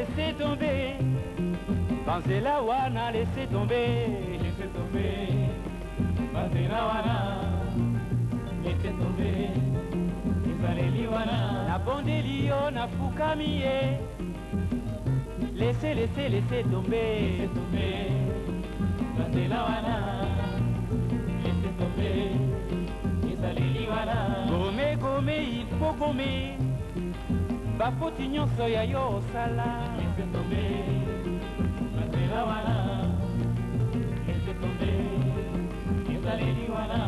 laissez tomber. Banzela wana, laissez tomber. Laissez tomber. Banzela wana, laissez tomber. Izaleli wana, na bondeli yo na fukami ye. Laissez, laissez, laissez tomber. Laissez tomber. Banzela wana, laissez tomber. Izaleli wana, gome, gome, il faut gommer. Bafoti nyonso ya yo osala. Laissez tomber. Banzela wana, laissez tomber. Izaleli wana.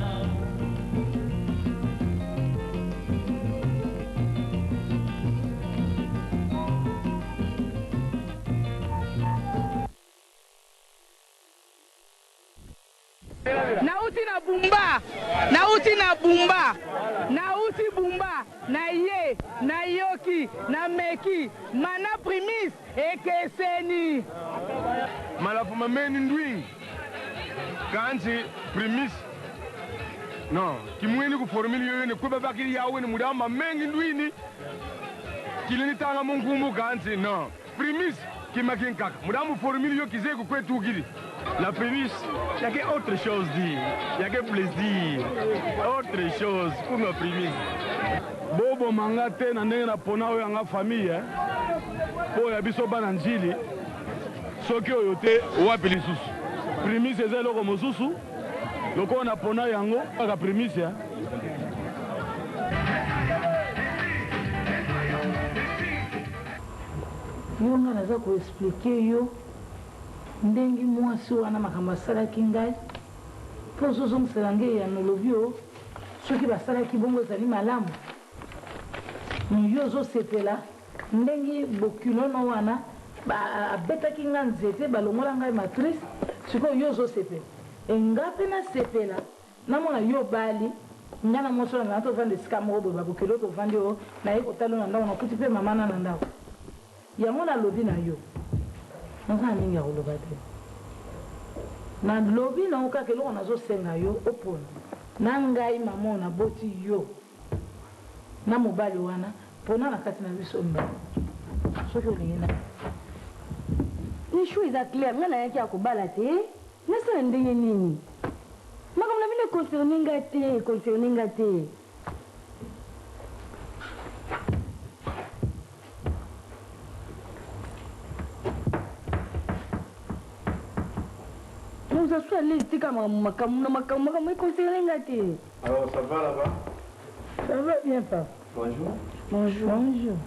Nauti na bumba, nauti na bumba, nauti bumba, na ye, na yoki, na meki, mana primis, ekeseni. Malafu mameni ndwi, kanzi primis. No, kimweni kuformili yoyene kweba bakiri yawe ni mudama mengi ndwini. Kilini tanga mungumu kanzi, no. Primis, kimakinkaka, mudamu formili yo kizeku kwetu ukiri. La prémisse, il n'y a qu'autre chose dire. Il n'y a que plaisir. Autre chose pour ma prémisse. Bobo mangate na ndenge na pona oyo anga famille po ya biso bana njili soki oyo te wapi lisusu. Prémisse eza eloko mosusu loko na pona yango aka prémisse ya. Yo nga naza ko expliquer yo ndenge mwasi wana makambo asalaki ngai mpo ozozongisela ngai ya nolobi o soki basalaki bongo ezali malamu yo ozosepela ndenge bokulono wana abetaki nga nzete balongola ngai matrice sikoyo yo ozosepela nga mpe nasepela namona yo bali nga na mosola nga tovanda esika moko boye babokelo tovandi o naye kotala na ndako nakuti mpe mamana na ndako yango nalobi na yo naza na mingi ya koloba te na lobi na okaka eloko nazosenga yo opona na ngai mama naboti yo na mobali wana mpona na kati na biso mibali soki olingi na lishu eza clair nga nayaki ya kobala te nasala ndenge nini makambo na bino concerne nga te ça soit allé tika makambo éconseillé ngati. Alors ça va là-bas? Ça va bien papa. Bonjour. Bonjour. Bonjour.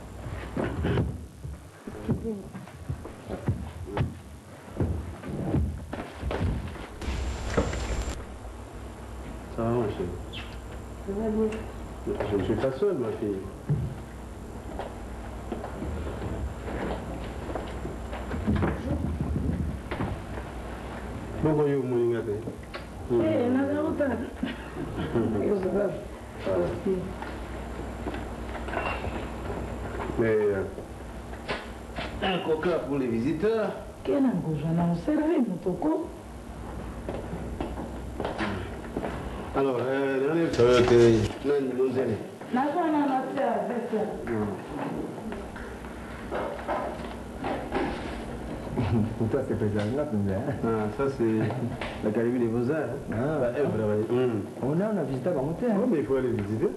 Ça va ma chérie? Ça va bien. Je ne suis pas seul ma fille. Bonjour, yo moninga te. Eh, naza kotala. Mais un coca pour les visiteurs. Quel engouement, on servait motoko. Alors, dernière fois que nani lonzele. Naza na matia avec ça. Pour toi, c'est président. Ah, ça c'est l'Académie des Beaux-Arts. Ah, on a visité à monter. Oui, mais il faut aller visiter.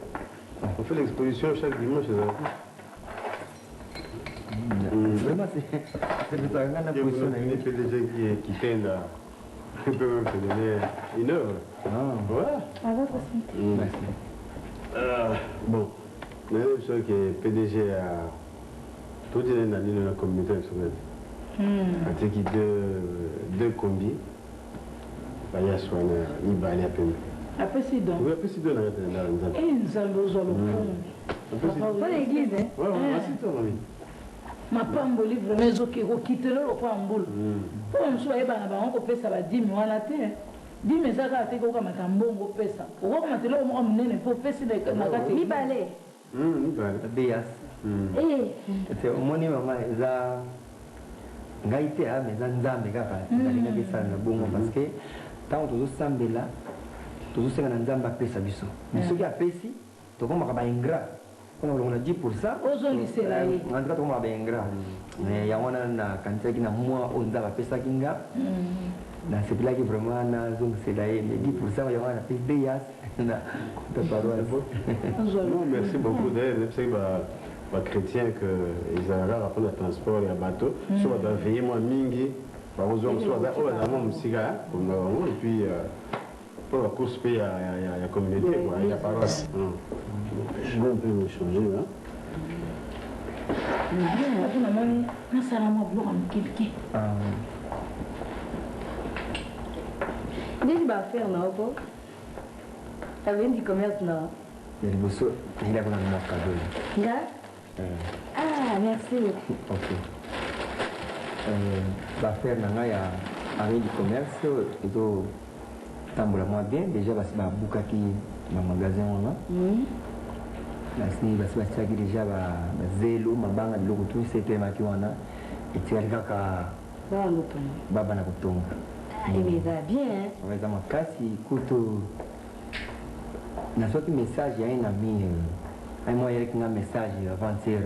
On fait l'exposition chaque dimanche. Vraiment, c'est président. Il y a des PDG qui tendent à... On peut même te donner une œuvre. Ah, voilà. À votre santé. Merci. Bon, la même chose que PDG a tout dit dans la communauté nationale. Avec deux combis, il y a soin, il va aller à peine. Après c'est donc. Oui, après c'est donc dans la Eh, nous allons au Pas l'église, hein? Oui, c'est toi, oui. Ma pambo livre mais ok quitte le kwa mbulu pour on soit eba na ba on ko pesa ba 10 000 wana te 10 000 zaka te ko kama tambongo pesa ko kama te lo mo mnene po pesa na kati Mibale. Mibale. Bias. C'est au moins maman za ngai te a mais za nzambe kaka ndalinga kisa na bongo parce que tant to sambela to senga na nzamba pesa biso biso ki apesi to koma ka ba ingrat on a 10%. ozongisela ye En tout cas, on va bien gras. Mais il y a un candidat qui n'a moins on a fait ça kinga. C'est là que vraiment na zone c'est là mais 10% il y a un fait BIAS na paroisse. Non, merci beaucoup d'ailleurs, c'est que chrétien que ils arrivent à prendre le transport et à bateau, soit dans veiller moi mingi, par exemple soit dans mon musica comme nous et puis pour la course il y a communauté quoi, il y a paroisse. Je vais un peu changer là. bien mami nasala mwa biloko ya mokebike ndeti baaffaire na oko aveni du commerce na Il y a des bosses, il a vraiment un cadeau. nga ah merci Ok. L'affaire nanga ya avec du commerce et tout tambola moi bien déjà parce que ba bukaki na magasin wana. Nasini basi bachaki déjà ba zelo mabanga biloko tu c'était maki wana et tu kaka baba na kutonga. mais ça bien On va dire makasi kuto na soki message ya un ami ai moi avec un message avant-hier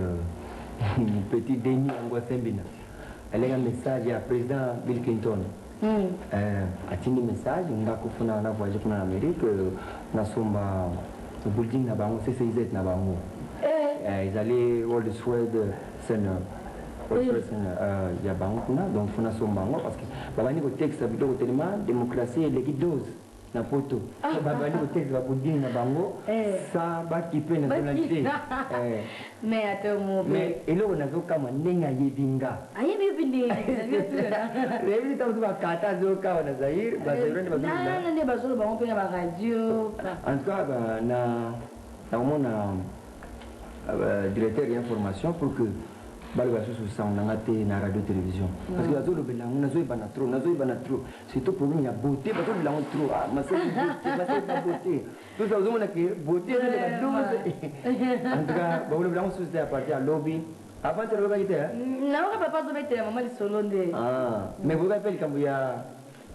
petit Denis Angosembina. Elle a un message à président Bill Clinton. Atindi message ngakufuna na voyage kuna Amérique na somba building na bango CCZ na bango. Ils allaient World Sword Center. Ya bango kuna donc funa somba bango parce que babani ko texte bidoko tellement démocratie les guidos na poto. Babani ko texte ba building na bango ça ba kipe na nationalité. mais attends mon Mais eloko nazoka ndenge ayebinga. ayebi bindi Rebi tamu ba kata zoka na Zaire ba Zaire ba na nde bazolo bango pe na ba radio en tout cas na mona directeur d'information pour que bali basusu sang na ngate na radio télévision parce que bazolo belango nazoyi bana trop c'est tout problème ya beauté bazolo belango trop masai beauté tout ça ozomona que beauté c'est la douce en tout cas bazolo belango sous à partir à lobby avant tu le été naoka papa zobetela mama lisolo nde mais vous rappelez quand il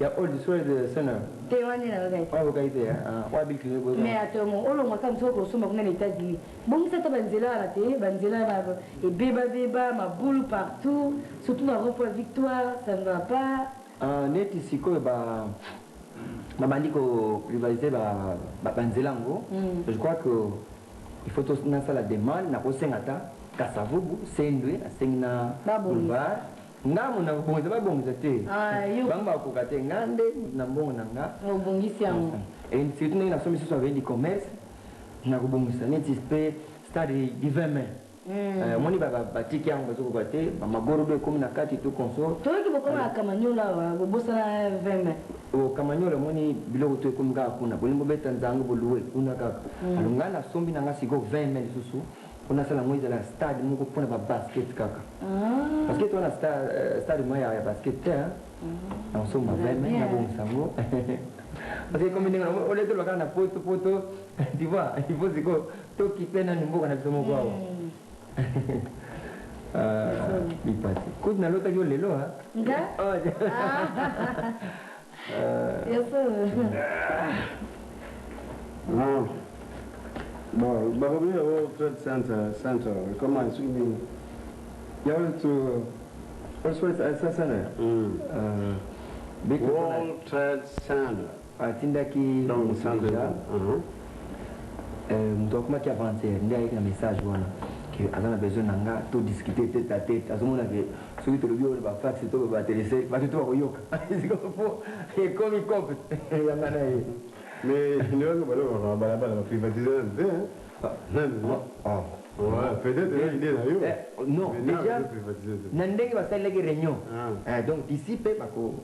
y a old soir de sana tewani na ngai wa bokaite wa bikile bo mais atomo olonga kama soko soma kuna les États-Unis bongisa ta banzela la te banzela ba et beba ma boule partout surtout dans rond-point Victoire ça ne va pas neti siko ba mabandi ko rivaliser ba banzela ngo je crois que il faut tous na sala demande na ko sengata kasavubu sendwe na sengina boulevard ngamu na bonza ba bonza te bamba ko kate ngande na mbongo na nga obongisi yango et c'est une na somi so avec du commerce na ko bongisa neti spe stade di 20 mai moni ba tiki yango zo ko kate ba magoro be comme na kati to consort to ki boko na kamanyola wa bosa na 20 mai o kamanyola moni biloko to ko mga kuna bolimbo beta nzango boluwe kuna ka alungana sombi na nga sigo 20 mai susu on a ça la moitié de la stade mon pour la basket kaka parce que toi la stade moi ya basket hein on se m'a vraiment na bon sango parce que comme on est de la kana photo tu vois il faut c'est quoi to qui peine na mboka na bisomo kwa ni pati coup na lota yo lelo ha nga Non. Bon, bah revenir au Trade Center. Comment est-ce qu'il y a tout ça ça World Trade Center. Atindaki donc centre donc moi qui avance ndia avec un message voilà que azana besoin nanga to discuter tête à tête azomona que celui to bio ba fax to ba téléphone ba to ko yoka et comme il coupe ya mana mais il y a un privatisé peut-être il est là non déjà nandenge basalaki réunion donc d'ici pe bako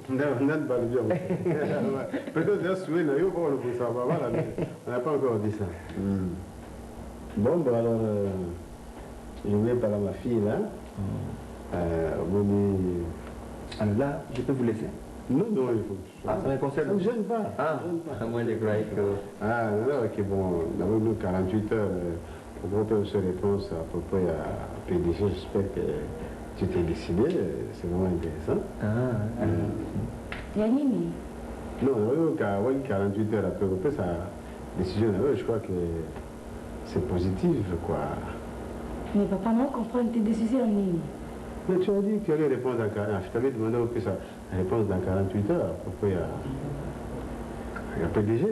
peut-être là souhait là yo pour le savoir voilà mais on n'a pas encore dit ça bon bah alors je vais parler à ma fille là alors là je peux vous laisser. Non, il faut. Ah, ça me concerne. Ça ne gêne pas. Ah, à moins de croire que. Ah, non, ok, bon, d'abord, nous, 48 heures, pour qu'on ait une réponse à propos à PDG, j'espère que tu t'es décidé, c'est vraiment intéressant. Yanini Non, 48 heures après, sa décision, je crois que c'est positif, quoi. Mais papa, non, comprendre tes décisions. Mais tu as dit qu'il y allait répondre dans 48 heures. Je t'avais demandé que ça réponse dans 48 heures. Pourquoi il y a PDG?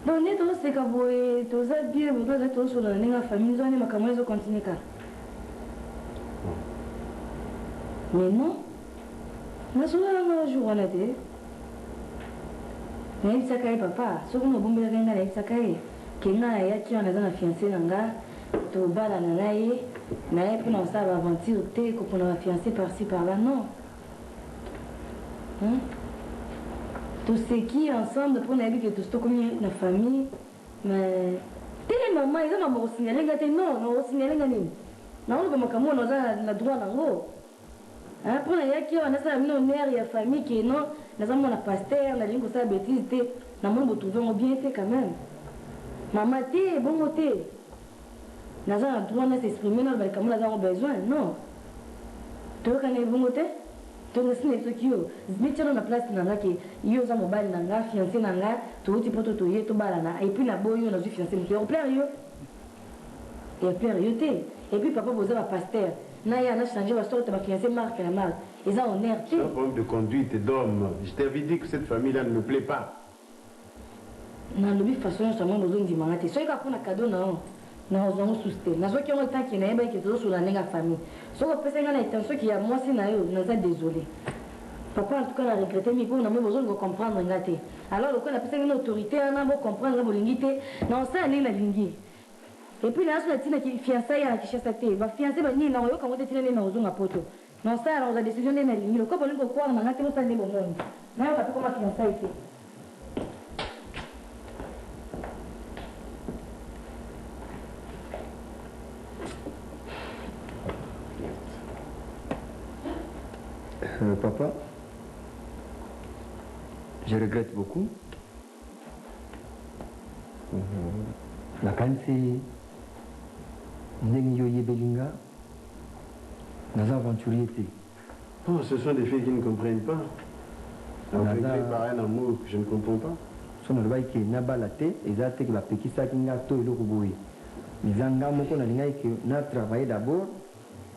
Donc, nous c'est que vous êtes tous bien, vous êtes tous sur la famille, vous allez continuer. Mais non. Je suis là un jour, on a dit. Mais il s'est papa. Ce qu'on a bombé la gagne, il s'est caillé. Qu'il n'a pas qui on a dans fiancé, tout bas la nanaï. Mais pour nous, ça va aventure, qu'on a fiancé par-ci, par-là, non. Tout ce qui ensemble pour nous que tout ce comme la famille, mais telle maman ils ont signalé que non on signalé que non on comme on a la droit là haut hein pour les qui on a ça non mère et famille qui non nous avons la pasteur la ligne ça bêtise té na mon trouver bien té quand même maman té bon té nous avons le droit de s'exprimer dans le comme nous avons besoin non tu vois quand est bon té tu ne sais pas qui est mais tu as la place dans la qui yo za mobile na nga fiancé na nga tu ti poto to ye to balana et puis la boyo na ju fiancé mais on plaire yo et plaire yo té et puis papa vous avez pasteur na ya na changer la sorte de fiancé marque la marque ils ont honneur c'est un problème de conduite et d'homme. Je t'avais dit que cette famille là ne me plaît pas. na lobi façon ça moi besoin d'imanga té so ka kuna cadeau na na ozongo suste na so ki on temps ki na yeba ki to so la nenga famille so ko pesa ngana intention ki ya moi si na yo na za désolé papa en tout cas la regretter mais on a même besoin de comprendre ngate alors le ko na pesa ngana autorité na bo comprendre bo lingité na ça ni la lingi et puis là so tina ki fiancé ya ki chasa te ba fiancé ba ni na yo ka ngote tina ni na ozonga poto na ça on a décision na lingi le ko bo lingo kwa na ngate mo sa ni bo monde na yo ka ko ma fiancé ite Papa, je regrette beaucoup. La kansi, Nengi Belinga, nos aventuriers. Oh, ce sont des filles qui ne comprennent pas. On est par un amour que je ne comprends pas. Son travail qui n'a pas la tête, et ça, c'est que la petite sac n'a pas de l'eau. Les Angams, on a travaillé d'abord,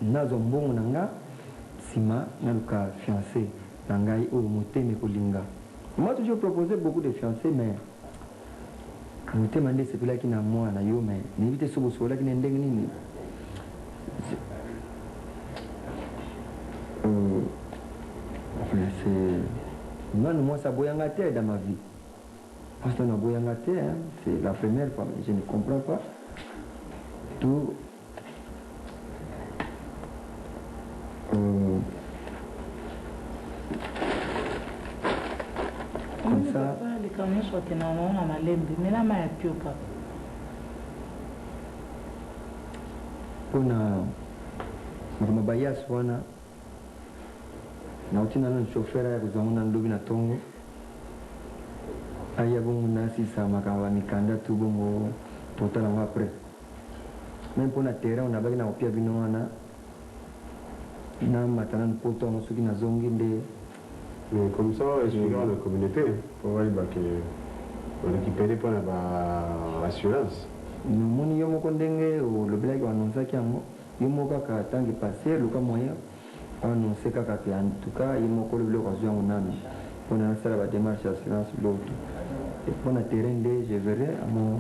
nous avons bon Sima, n'a fiancé, Nangai ou Mouté Kolinga. Moi, toujours proposé beaucoup de fiancés, mais Mouté m'a dit c'est là qui n'a moi, mais n'évitez ce que là qui n'est pas c'est. Moi, ça boyanga terre dans ma vie. Parce que boyanga terre, c'est la première fois, je ne comprends pas. Tout. Comme ça. Les camions sont énormément à ma lembe, mais là, ma plus au papa. Pour ma bayas, wana. Na utina na chauffeur ya kuzamuna ndobi na tongo. Aya bongo nasi sa makawa mikanda tu bongo potala après. Même pour na terrain on a baki na opia bino wana. Na matana poto na suki na zongi nde. Mais comme ça, expliquons la communauté pour voir qu'on récupère pour l'assurance. Nous moni yomo kondenge ou le blague annonça qui amo yomo kaka tangi passer le comme moyen annoncer kaka que en tout cas yomo ko le bloc occasion on a on a fait la démarche assurance l'autre et pour le terrain de je verrai à mon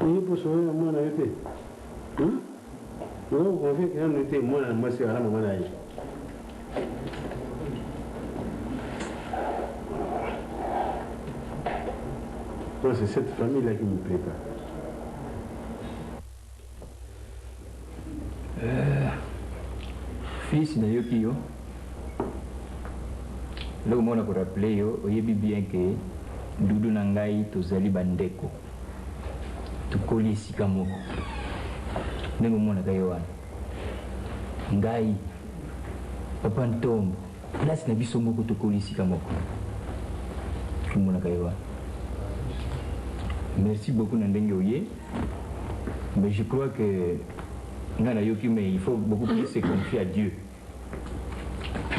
il faut sauver moi na été non on fait qu'on était moi c'est à la maman là. Donc c'est cette famille-là qui ne me plaît pas. Fils de Yokio, là où on a rappelé, on a bien que Doudou Nangai, Tozali Bandeko, Tukoli Sikamo, Nemona Gayoan, Ngai, Papantom, place Nabisomoko Tukoli Sikamoko, Kumona Gayoan. Merci beaucoup Nandengoye, mais je crois que mais il faut beaucoup plus se confier à Dieu.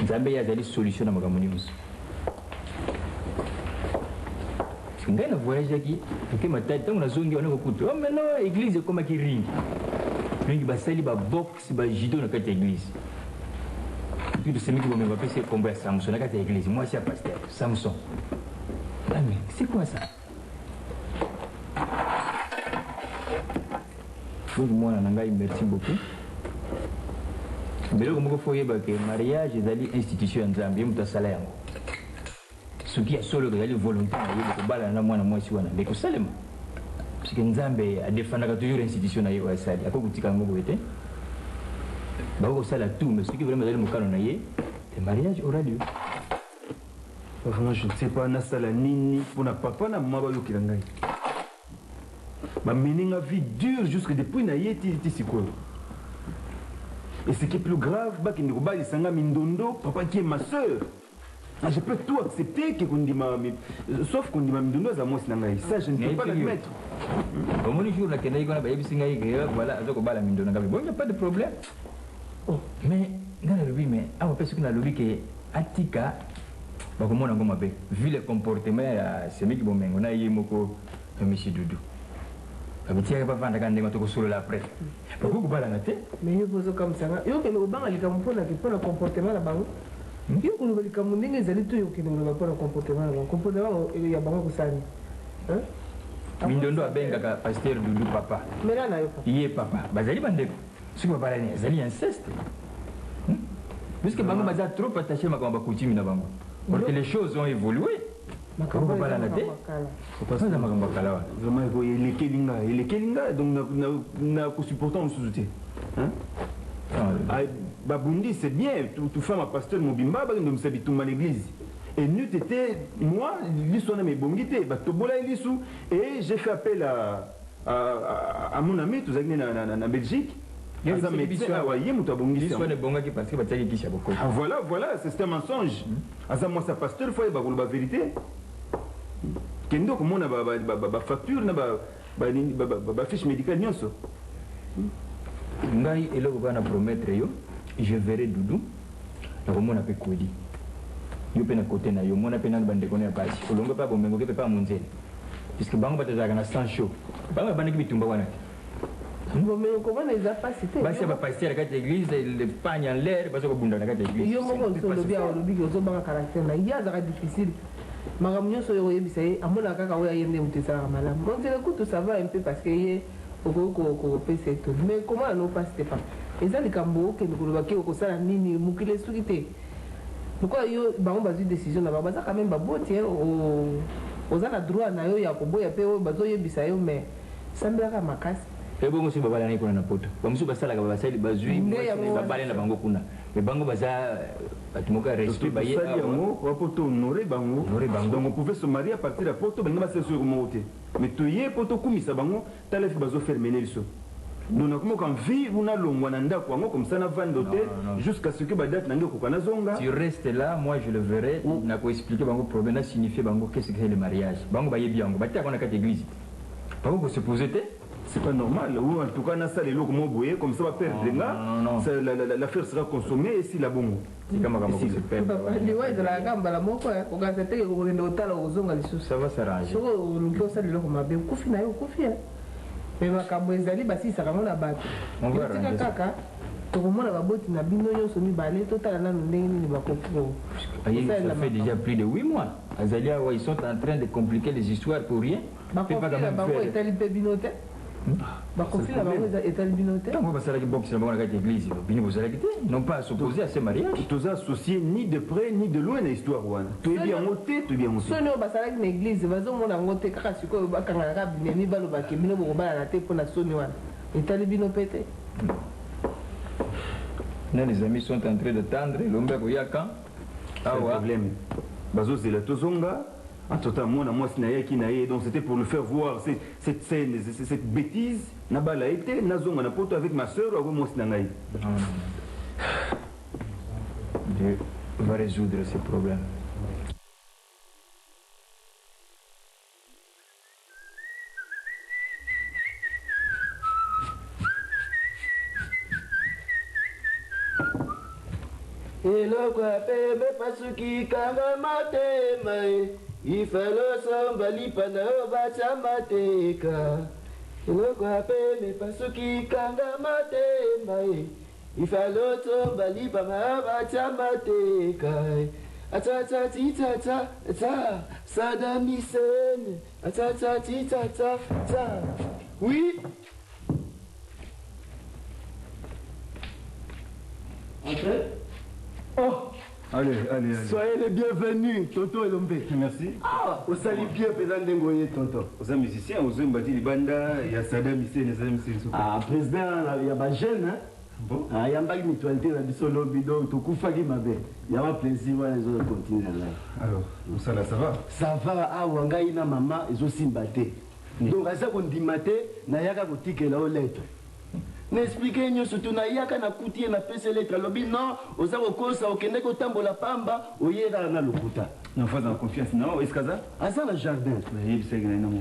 Zambé a des solutions dans ma communauté. parce que ngai na voyage aki toke matati ntango nazongi wana kokuta oh maintenant église ekomaki ringi ringi basali babox bajudo na kati ya église puis tosemiki bomema bapesi kombo ya samson na kati ya église mwasi ya pasteur samson ah mais c'est quoi ça donc mwana na ngai merci beaucoup biloko moko fo oyeba ke mariage ezali institution ya nzambe ye moto asala yango soki asoloka ezali volonté na ye kobalana na mwana mwasi wana nde kosalema parceke nzambe adefandaka toujours institution na ye oyo asali ako kotika yango boye te bakokosala tout mais soki vraiment ezali mokano na ye le mariage aura lieu. Vraiment, je ne sais pas, nasala nini pour na papa na maman bayokela ngai. Ma meninga vie dure jusque depuis na yeti sikoyo. Et ce qui est plus grave, bah qui ne pas sanga mindondo, papa qui est ma sœur. Ah, je peux tout accepter que qu'on dit sauf qu'on dit ma mindondo za moi ngai. Ça je ne peux pas l'admettre. Au moins jour la kenai kona ba yebisi ngai ke voilà azoko bala mindondo ngai. Bon, il n'y a pas de problème. Oh, mais ngana lobi mais awa pesi kuna lobi ke atika bakomona ngoma be vu le comportement ya semiki bomengo na ye moko monsieur Doudou abitia pas vendre quand ndema to solo après bakoko bala na te mais yo bozo comme ça yo ke lo banga likampona ke pona comportement la bango yo ko lo likamu ndenge ezali to yo ke lo pona comportement la bango comportement ya bango kusani hein mindondo abengaka pasteur Doudou papa mera na yo ye papa bazali bandeko siko bala ni ezali inceste puisque bango baza trop attaché makamba coutume na bango parce que les choses ont évolué. Vraiment, il est kelinga donc na supportant sous-outé. Hein? Babundi c'est bien, tout femme à pasteur Mobimba, donc ça dit tout mal l'église. Et nous était moi, l'issue na mes bongité, tobola l'issue et j'ai fait appel à mon ami tous en Belgique. Voilà, c'est un mensonge. Moi, ça pasteur, il faut la vérité. Kendo, comment on a une facture, une fiche médicale. Ngai et là, on va promettre, je verrai Doudou. La roman a fait quoi dit. Yo pe na côté na yo, mon appel na bande connaît pas. On ne peut pas bon, mais on peut pas monter. Puisque bango ba taza na sans show. Bango ba niki bitumba wana. Mais comment les a pas cité? Bah, c'est pas passer à la carte d'église, le pagne en l'air, parce qu'on bunda la carte d'église. Yo mo ko so bien au lobby ko so banga caractère na ya za difficile. Magamnyo so yo yebisaye amona kaka oya yende mutesa mala. Bon c'est le coup tout ça va un peu parce que yé ko pese tout. Mais comment non pas c'était pas. Eza likambo ke ko lobaki ko sala nini mukile sukite. Pourquoi yo bango bazu décision na ba ça quand même ba boti aux ana droit na yo ya ko boya pe o bazo yebisaye mais sambela makasi. Et bon, monsieur Babala n'est pas na poto. Comme si Basala Babasali Bazui, Babala na Bango Kuna. Mais Bango Baza, Atmoka respect Baye. Poto honoré Bango. Donc on pouvait se marier à partir de Poto, mais on va se sur monter. Mais tu y es Poto Koumisa Bango, t'as l'air Bazo faire mener le saut. Nous avons comme vie, on a l'ongwananda comme ça, on a 20 d'hôtel, jusqu'à ce que Badat n'a pas zonga. Tu restes là, moi je le verrai. On a expliqué Bango problème, a signifié Bango qu'est-ce que c'est le mariage. Bango Baye Biango, Batia on a 4 églises. Bango se posait. C'est pas normal, ou en tout cas, on a ça les locaux moboués, comme ça va perdre les gars, l'affaire sera consommée et si la bombe. C'est comme ça perd. Ça va s'arranger. Mais makambo ezali basisaka ngo na bato tika kaka tokomona baboti na bino nyonso mibale totala nanu ndenge nini bakoko. Ça fait déjà plus de 8 mois. Azalia, ils sont en train de compliquer les histoires pour rien. Bakofila bango etali pe bino te. Bakofila bango etali bino te. On va s'arrêter boxe dans la église. Bini vous arrêtez. Non pas s'opposer à ce mariage. Tous associés ni de près ni de loin à l'histoire wana. Tu es bien monté, tu es bien monté. Sono basalaki na église bazomona ngo te kaka sikoyo bakangaka binemi balobaki bino bokobala na te mpona soni wana etali bino pete. Les amis sont en train de tendre l'ombre koyaka. Ah ouais. Problème. Bazo c'est la tozonga. En tout cas, moi, donc c'était pour le faire voir cette scène, cette bêtise. Nabala été, Nazonga na poto avec ma soeur, ou moi Sinangaï. Dieu va résoudre ces problèmes. eloko apembe pasuki kanga matema ifalo samba lipana bacha mateka eloko apembe pasuki kanga matema ifalo samba lipana bacha mateka atata titata ta sadamisen atata titata ta oui. Entrez. Oh, allez. Soyez les bienvenus, Tonton Elombe. Merci. Ah, vous saluez bien, Président Dengoye, Tonton. Vous êtes musicien, vous êtes bâti les bandas, il y a Saddam Hussein, Ah, Président, il y a des jeunes, hein. Bon. Ah, il y a une mutualité dans le solo bidon, tout coup, il y a un plaisir, les autres continuent là. Alors, ça là, ça va? Ça va, ah, Wanga, ina maman, ils ont simbaté. Donc, à ça qu'on dit maté, n'a yaka boutique là aux lettres. N'expliquez-nous surtout na yaka na kuti na pese lettre lobi non oza kokosa okende kotambola pamba oyera na lokuta na phase en confiance non est-ce que ça asa na jardin mais il sait que na moment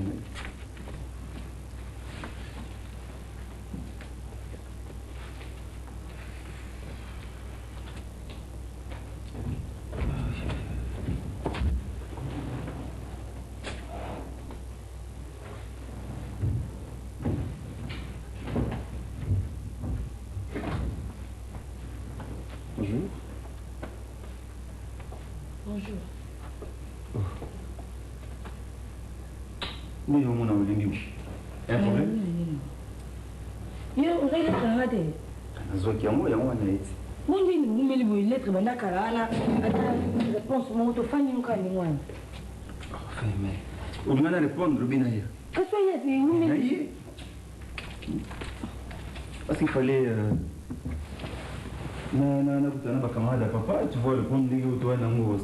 Bonjour. Oui, on a un problème. Yo, on va aller travailler. Nazoki yango yango na eti. Mungi ni mumeli bo lettre banda karana ata réponse mo to fani nkani mwana. Enfin mais on doit répondre bien hier. Qu'est-ce qu'il y a de mumeli? Parce qu'il fallait na camarade à papa, tu vois le problème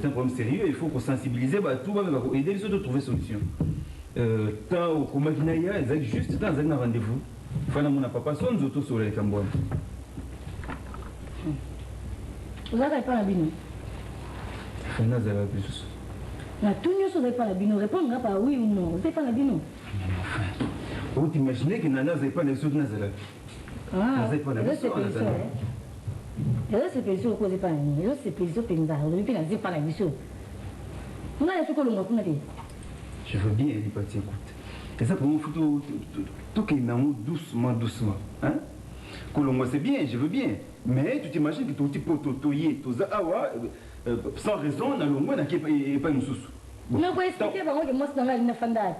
c'est un problème sérieux, il faut qu'on sensibilise tout va aider les autres à trouver solution. Tant au Komakinaya, ils juste dans un rendez-vous. Fana mon papa son nous autos sur les Cambodges. Vous n'avez pas la bino. Fana zala plus. Na tout nous n'avez pas la bino, répondre pas oui ou non. Vous n'avez pas la bino. Enfin, vous imaginez que Nana n'avait pas les autres Nazala. Ah, c'est pas ça. Et là, c'est pas ça, c'est pas ça. C'est pas ça, c'est pas ça. On a tout le monde. Je veux bien, il écoute. Et ça pour moi, tout qui est doucement. Hein? Colombo, c'est bien, je veux bien. Mais tu t'imagines que ton petit pote, sans raison, n'a pas une sous. Non, vous expliquer que moi, c'est dans la fanda.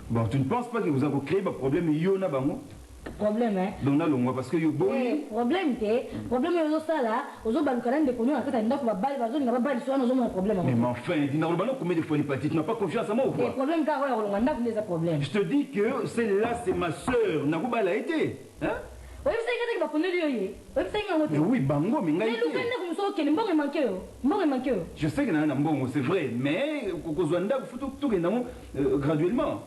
Bon, tu ne penses pas que vous avez créé un problème, il y en a problème, hein? Donc, là, parce que vous avez problème, ça là, aux autres balcons de connu, en fait, il n'y a pas de problème. Mais enfin, il n'y a pas combien de fois tu n'as pas confiance à moi ou quoi? Problème, car on a des problèmes. Je te dis que celle-là, c'est ma soeur. Narouba l'a été. Hein? Oui, c'est que tu oui, bango, mais je sais que c'est vrai, mais graduellement.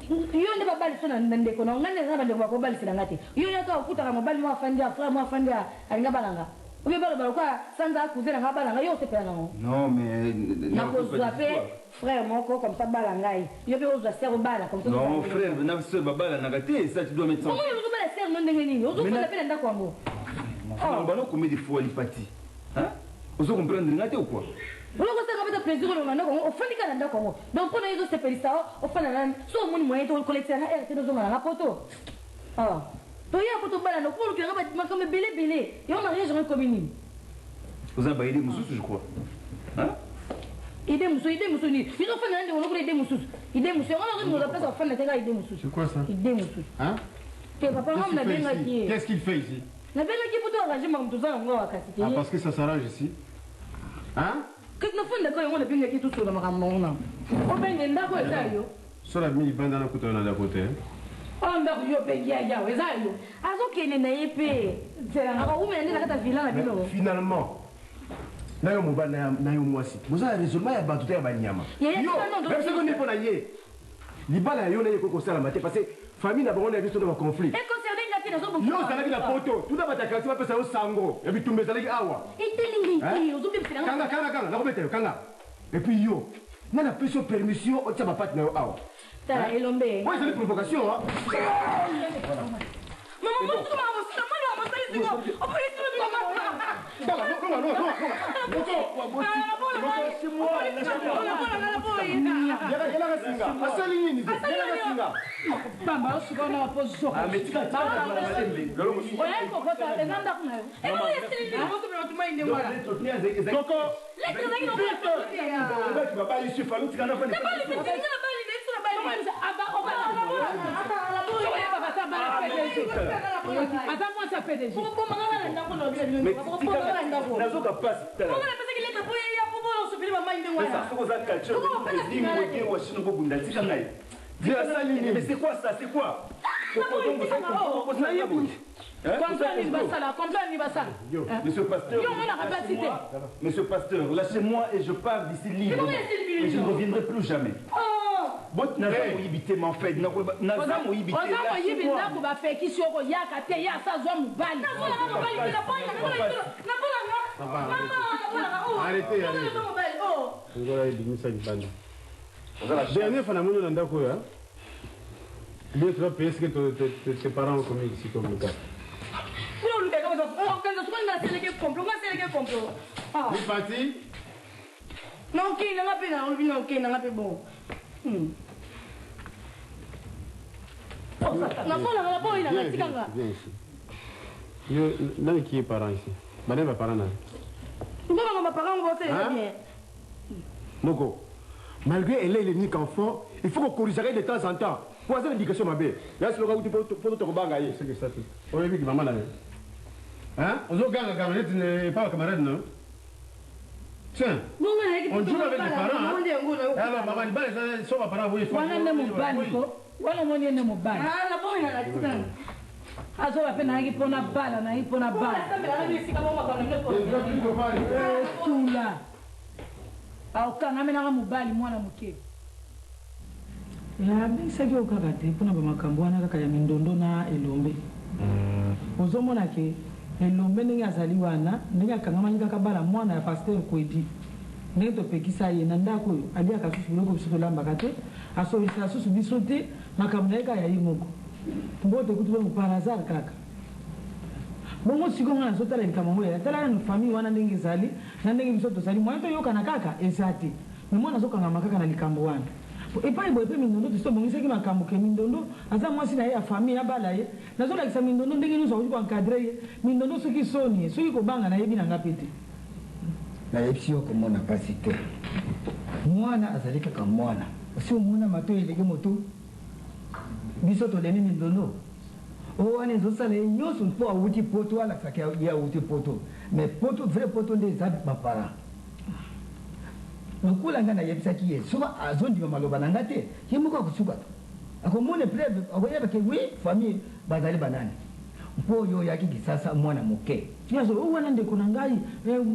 Yo ne ba bali sona ndende ko ngane za bande ko bali sina ngati yo yato akuta mo bali mo afanja fra mo afanja alinga balanga ubi balo kwa sanza kuzela ngabalanga yo sepela ngo non mais na ko zape frère mon ko comme ça balanga yo be ozo sero bala comme ça non frère na sœur babala na gati ça tu dois mettre ça comment yo bala sero non ndenge nini ozo fa pela ndako ngo oh balo combien de fois il parti hein ozo comprendre ngati ou quoi vous avez un plaisir de nous on fait des canards comme donc on a eu ce pays ça on fait la soit mon moyen de collecter la RT dans la photo ah toi il y a photo bala no pour que on comme belé et on a rien jamais communiqué vous avez aidé Moussous je crois hein idée Moussous ni ils ont fait un on a idée Moussous idée Moussous on a nous la place en fin de terre idée Moussous c'est quoi ça idée Moussous hein que papa on a bien dit qu'est-ce qu'il fait ici la belle qui photo arranger mam tout ça on va casser ah parce que ça s'arrange ici hein que nous faisons d'accord on a bien qui tout sur le maman on ben ndako ezayo sur la mini bande na kuto na côté on ndako yo pe ya ezayo azokene na yepe zela ngaba umene na kata villa na bino finalement nayo mobana nayo mwasi moza raisonnement ya bantu ya banyama yo même ce qu'on est pour naie libala yo na yeko ko sala mate parce que famille na bango na biso na conflit et concerné ngati na zo yo zalaki na poto tout d'abord ta quartier va pesa yo sango et puis tumbe zalaki awa itelingi ozobi pina kanga na kobeta yo kanga et puis yo na na pesa permission o tsa ba partenaire yo awa ta elombe ouais c'est une provocation hein maman moi tu m'as Mais c'est quoi ça? C'est quoi? Monsieur Pasteur, lâchez-moi et je pars d'ici libre. Et je ne reviendrai plus jamais. Arrêtez. Dernière fois, on a dit que l'autre pays, ce que tes parents ont commis ici comme le cas. Vous parti? Non, ok, n'a pas bon. Viens ici. Là, qui est parent ici? Madame, parent là. Non, parent, Moko, malgré elle est l'unique enfant, il faut qu'on corrige de temps en temps. Pour ça, l'éducation m'a bien. Là, c'est le gars où tu peux te rebangailler. C'est que ça tout. On a vu que maman là. Hein? On a gagné la camarade, n'est pas camarade, non? Tiens, on joue avec les parents. Alors, maman, ils sont mes parents, oui. Saki okaka te mpona bamakambo wana kaka ya mindondo na elombe ozomona ke elombe ndenge azali wana ndenge akangamani kaka bala mwana ya paster kwedi ndenge topekisa ye na ndako oyo aliaka susu biloko biso tolambaka te asolisaka susu biso te makambo na ye kaka ya ye moko mbote kutu bongo par hasard kaka bongo sikoyo nga nazotala likambo ngo ya tala na famille wana ndenge ezali na ndenge biso tozali moyen toyokana kaka eza te me mwana azokangama kaka na likambo wana epai boye mpe mindondo tosobongisaki makambo ke mindondo aza mwasi na ye ya famille abala ye nazolakisa mindondo ndenge nyonso akoki koencadre ye mindondo soki soni ye soki kobanga nayebi nanga mpe te nayebisi yo komona mpasi te mwana azali kaka mwana osi omona mato elenge moto biso tolemi mindondo oyo wana ezosala ye nyonso mpo awuti poto alakisaka ye awuti poto mais poto vrai poto nde eza bapara lokola nga nayebisaki ye soki azondima maloba na nga te ye moko akosuka to akomona preve akoyeba ke wi famille bazali banani mpo oyo oyaki kisasa mwana moke yazo o wana ndeko na ngai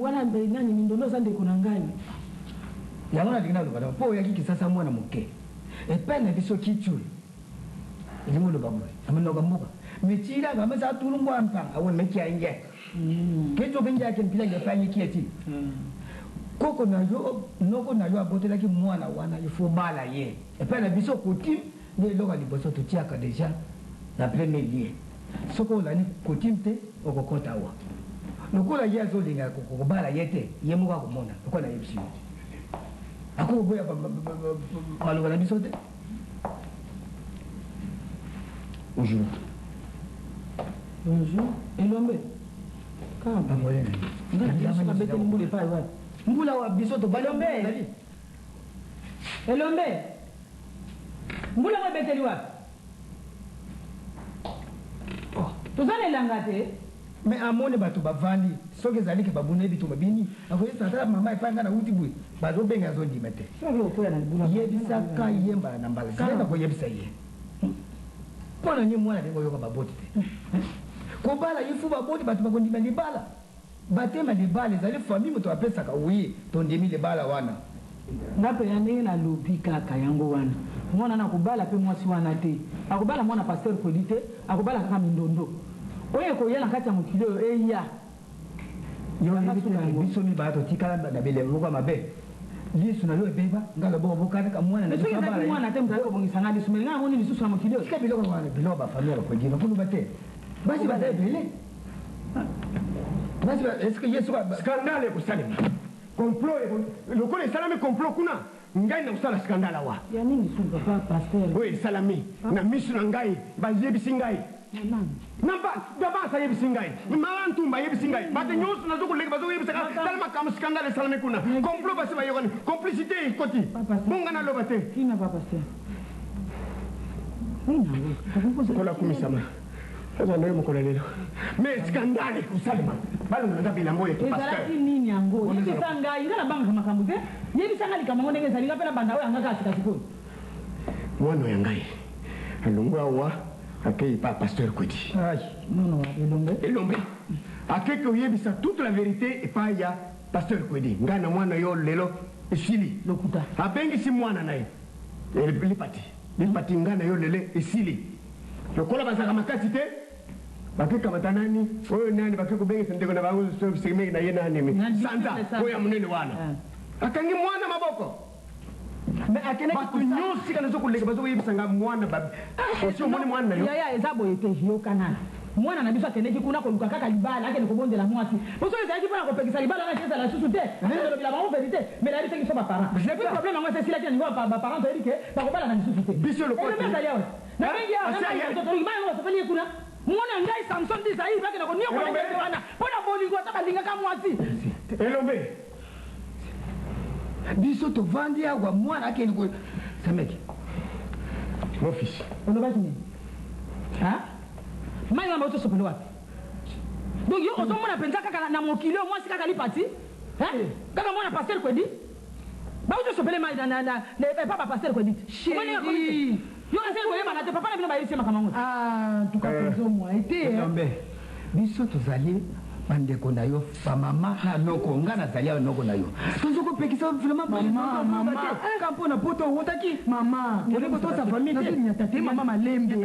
wana nani mindondo za ndeko na ngai yango nalingi naloba na mpo oyaki kisasa mwana moke epai na biso kitulu elingi oloba boye amanoka mboka metilanga amesa atulungwa mpanga awone mekiainge kecokengi yake mpilanga epai yekieti koko na yo noko na yo abotelaki mwana wana ifo bala ye epai na biso coutume nde eloko liboso totiaka déjà na premier lieu soki olandi coutume te okokɔta awa lokola ye azolinga kobala ye te ye moko akomona lokola yebisi yo akokoboya maloba na biso te bonjour elombe kaka ngabeteli mbula epai wapi mbula wa biso tobali elombe mbula ngo ebeteli wapi toza na elanga te me amoni bato bavandi soki ezali ke babuna bitumba bini akoyebisa ata mama epai nga na wuti boye bazobenga azondima te yebisaka ye mbala na mbala zilenda koyebisa ye mpo na nye mwana ndenge oyoka baboti te kobala ye fu baboti bato bakondima libala batema libala ezali famille moto apesaka wi tondimi libala wana nga mpe ya ndenge nalobi kaka yango wana mwana na akobala mpe mwasi wana te akobala mwana paster kodi te akobala kaka mindondo oyo ekoya na kati ya mokili oyo eya biso mibala totikala na bilembo moko mabe lisu na yo ebeba nga loboko bokanaka mwana soki ezaki mwana te moto akobongisanga lisu mele nga amoni lisusu na mokili oyo tika biloko wana biloko bafamille bakogima kuluba te basi baza ebele est-ce que yesu scandale kusalema complot lokola esalami complot kuna ngai na kosala scandale awa ya nini su papa pasteur oyo esalami na miso na ngai bayebisi ngai bayebisi ngai maa ntumba ayebisi ngai bato nyonso nazokoleka bazoyebisaka tala makambo scandale esalami kuna complot basi bayokani complicité ekoti bonga naloba te kina papa pasteur kola kumisama sasa ndio mkola lelo mais scandale kusalema balo nanga bilambo yetu ezalaki nini yango yebisa ngai nga na banga makambo te yebisa ngai likambo ndenge ezalinga mpe na banda oyo angaka asika sikoyo mwana ya ngai alongo awa akei pa pasteur Kwedi nono elombe akeke oyebisa toute la vérité epai ya pasteur Kwedi ngai na mwana yo lelo esili lokuta abengisi mwana na ye lipati ngai na yo lele esili lokola bazaka makasi te bakekamata nani oyo nani bakekobengisa ndeko na bango semeki na ye nani sanza oyo ya monene wana akangi mwana maboko bato nyonso sika nazokoleka bazokoyebisanga mwana osi omoni mwana na yo yaya eza boye te yokanana mwana na biso akendeki kuna koluka kaka libala akende kobondela mwasi poso ezalaki mpona kopekisa libala wana ezala susu te akolobela bango verité mais nayebi soki so baparent epuis problème yango esesilaki na niveau baparent toyebi ke bakobala na lisusu te biso lokoezali awa nabengi awaototolikimana basopeli ye kuna mwana ngai samson disair bakenda koniokolekete wana mpona bolingo ata balingaka mwasi elombe biso tovandi awa mwana akende ko sameki mofisi olobaki nini mai ngamba otosopele wapi donc yo ozomona mpenza kaka na mokili oyo mwasi kaka lipati kaka mwana pasteur Kwedi baotosopele mai pa bapasteur Kwedi yo asili koyebana te papa na bino bayebisi makambo yango tukapozomwa ete biso tozali bandeko na yo bamama na noko nga nazali awa noko na yo tozokopekisa vraiment mpona poto owutaki onekotosa famille te mama malembe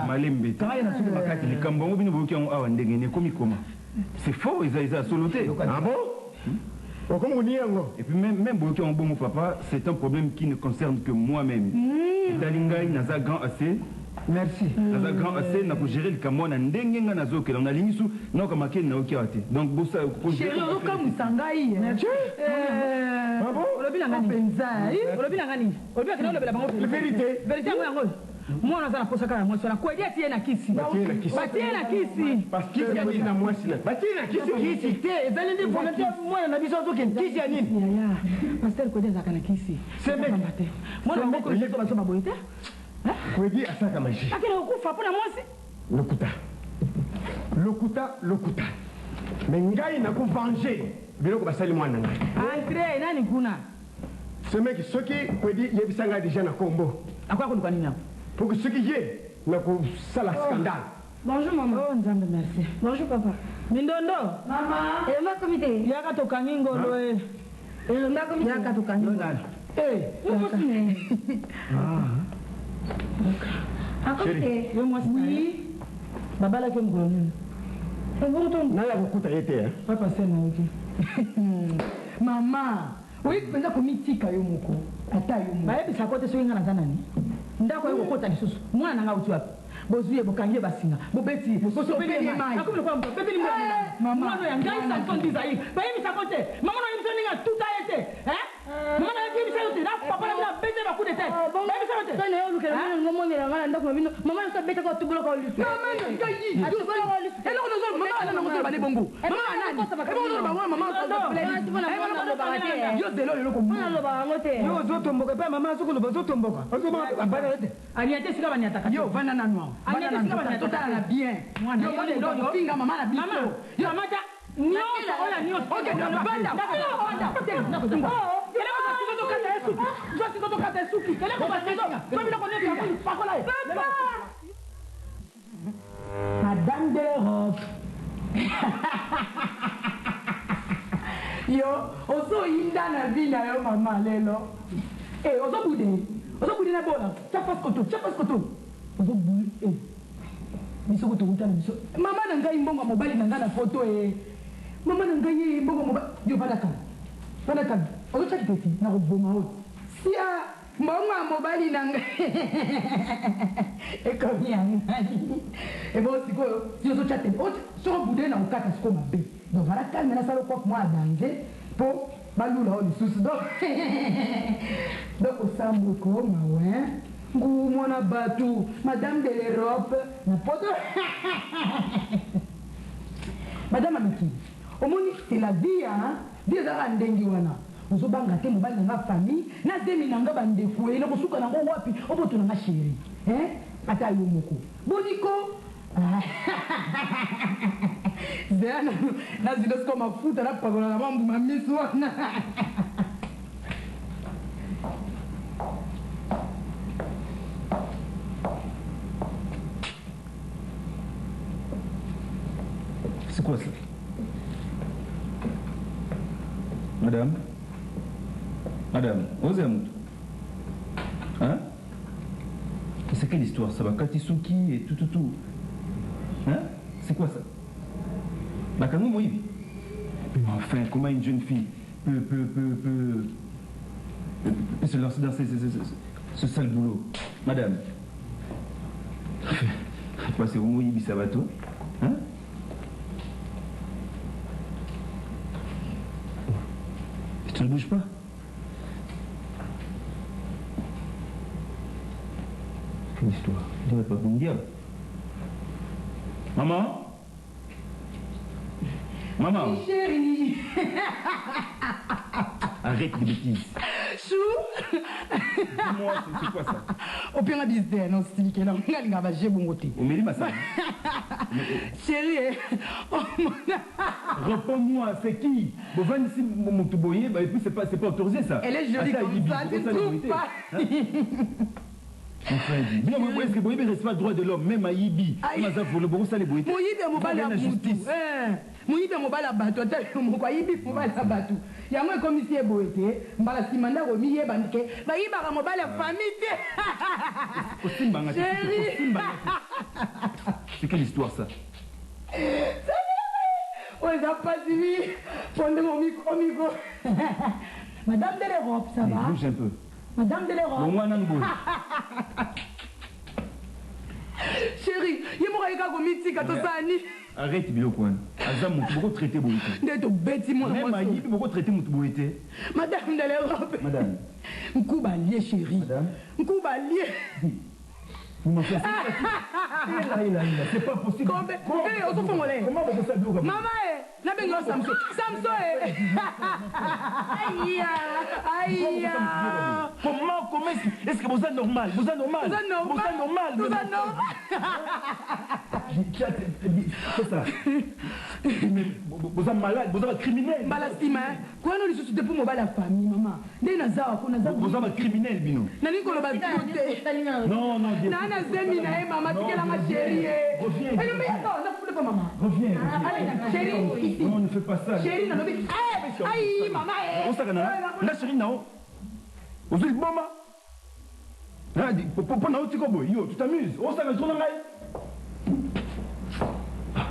malembe te kaya na soki makati likambo yango bino boyoki yango awa ndenge ekomi koma c'est faux eza solo te et puis même boyoki yango bongo papa c'est un problème qui ne concerne que moi-même etali ngai naza grand assez merci naza grand assez na kogérer likambo wana ndenge nga nazokela nalingi su naokamakeli naoki awa te donc chéri ozokamwisa ngai olobi na ngani olobi na ngani olobi akende olobela bango vérité yango yango mwana aza na posa kaka ya mwasi wana Kwedi atie na kisi batie na kisi kisi te ezali nde volonté mwana na biso azokende kisi ya nini yaya pasteur Kwedi azalaka na kisi semekamba te mwana moko bazo baboye te Kwedi asaka maji akende kokufa mpona mwasi lokuta me ngai nakuvange biloko basali mwana ngai entre nani kuna semeki soki Kwedi yebisa ngai deja na kombo akoya koluka nini yango pour que soki ye nakosala scandale bonjour maman nzambe merci bonjour papa mindondo mama elomba komite yaka tokangi ngolo elomba komite yaka tokangi ngolo akomite yo mwasi oui babalaki ngolo nini naya kokuta ye te papa se nayoki mama oyi mpenza komitika yo moko ata yo moko bayebisako te soki nga naza nani ndako oyo kokota lisusu mwana nanga uti wapi bozwi ye bokangi ye basinga bobeti bosopeli ye mai bebeli mwana ya ngai samson disair bayebisako te mama nayebiso ndenge atuta ye te mama nayebisa yo te na papa na bino abete bakude te bayebisako te tone olukela mwana ngomonela nga na ndako na bino mama naso abetaka otuboloka olusu eloko nozolo mama ana nango tolo bale bongo mama anani yo zelo leloko yo ozotomboka epai mama azokoloba ozotomboka abana te aniate esika baniataka yo vanda nanu awa aniate esika baniatotala na bien yotinga mama na biso yo amata nyonso oya nyonso tokata esuki pakola ye madame de l'Europe yo ozoyinda na vi na yo mama lelo ozobude na bola chapaskoto ozobuli biso kotokutana biso mama na ngai mbongo mobali na ngai na foto mama na ngai ye mbongo mobali yo vanakana ozotyaki peti na koboma oyo sia mbongo mobali na ngai ekomi ya ngai ebo sikoyo yozocha te soko bude na okata siko mabe donc vala calme nasala kope mwa danger mpo balula oyo lisusu donc osambo ekoma we ngumo na bato madame de l'Europe na poto madame amikili omoni c'est la vie vie ezalaka ndenge wana ozobanga te mobali na nga famille nazemi na nga bandeko ene kosuka nango wapi oboto na nga sheri ata yo moko boniko zea nazila siko mafuta napakola na mambuma miso wana C'est quoi ça? Madame? Madame, osez un hein? C'est quelle histoire ça va? Katisuki et tout. Hein? C'est quoi ça? Nakano Moïbi? Enfin, comment une jeune fille peut se lancer dans ce sale boulot? Madame? C'est au Moïbi, ça va tout? Hein? Tu ne bouges pas? Quelle histoire? Tu ne vas pas me dire. Maman? Maman? Oui, chérie. Arrête de bêtises. Chou. Dis-moi, c'est quoi ça? Au pire, on non, c'est que là, on va j'ai bon côté. Au mérite, ma sœur. Chérie, oh mon. Réponds-moi, c'est qui? Bon, va ici, mon touboyer, et puis c'est pas autorisé ça. Elle est jolie comme ça, tu ne trouves pas? Enfin, dis-moi, est-ce que Boyébé respecte le droit de l'homme, même à Ibi? Moyébé, mobile à justice. Moyébé, mobile à bateau, Moyébé, mobile à bateau. Il y a moins comme ici, Boété, Mbalassimanda, Romié, Banke, Baïba, mobile à famille. Chérie! C'est quelle histoire ça? On les a pas suivis. Prenez mon micro. Madame de l'Europe, ça va? Bouge un peu. Madame de l'Europe. Chérie, il m'a dit que tu as arrête, Bilokouane. Azam, tu peux traiter Boïté. Même à Yibi, tu peux traiter Boïté. Madame de l'Europe. Madame. M'koubalier, chérie. Madame. M'koubalier. Vous m'en faites ça. C'est pas possible. Comment vous faites ça? Maman, la bengo Samso. Samso. Aïe. Comment est-ce que vous êtes normal? Vous êtes normal. C'est ça. Vous êtes malade, vous êtes criminel. Balastima, quoi nous les sociétés pour moi la famille, maman. Vous êtes criminel, Bino. Non. Nana Zemi na maman, tu es la ma chérie. Reviens. Mais attends, ne foule pas maman. Reviens. Chérie, ici. Non, ne fais pas ça. Chérie, non, mais aïe, maman. On s'en a. La chérie, non. Vous êtes maman. Pour na otiko boy, yo, tu t'amuses. On s'en a tourné là.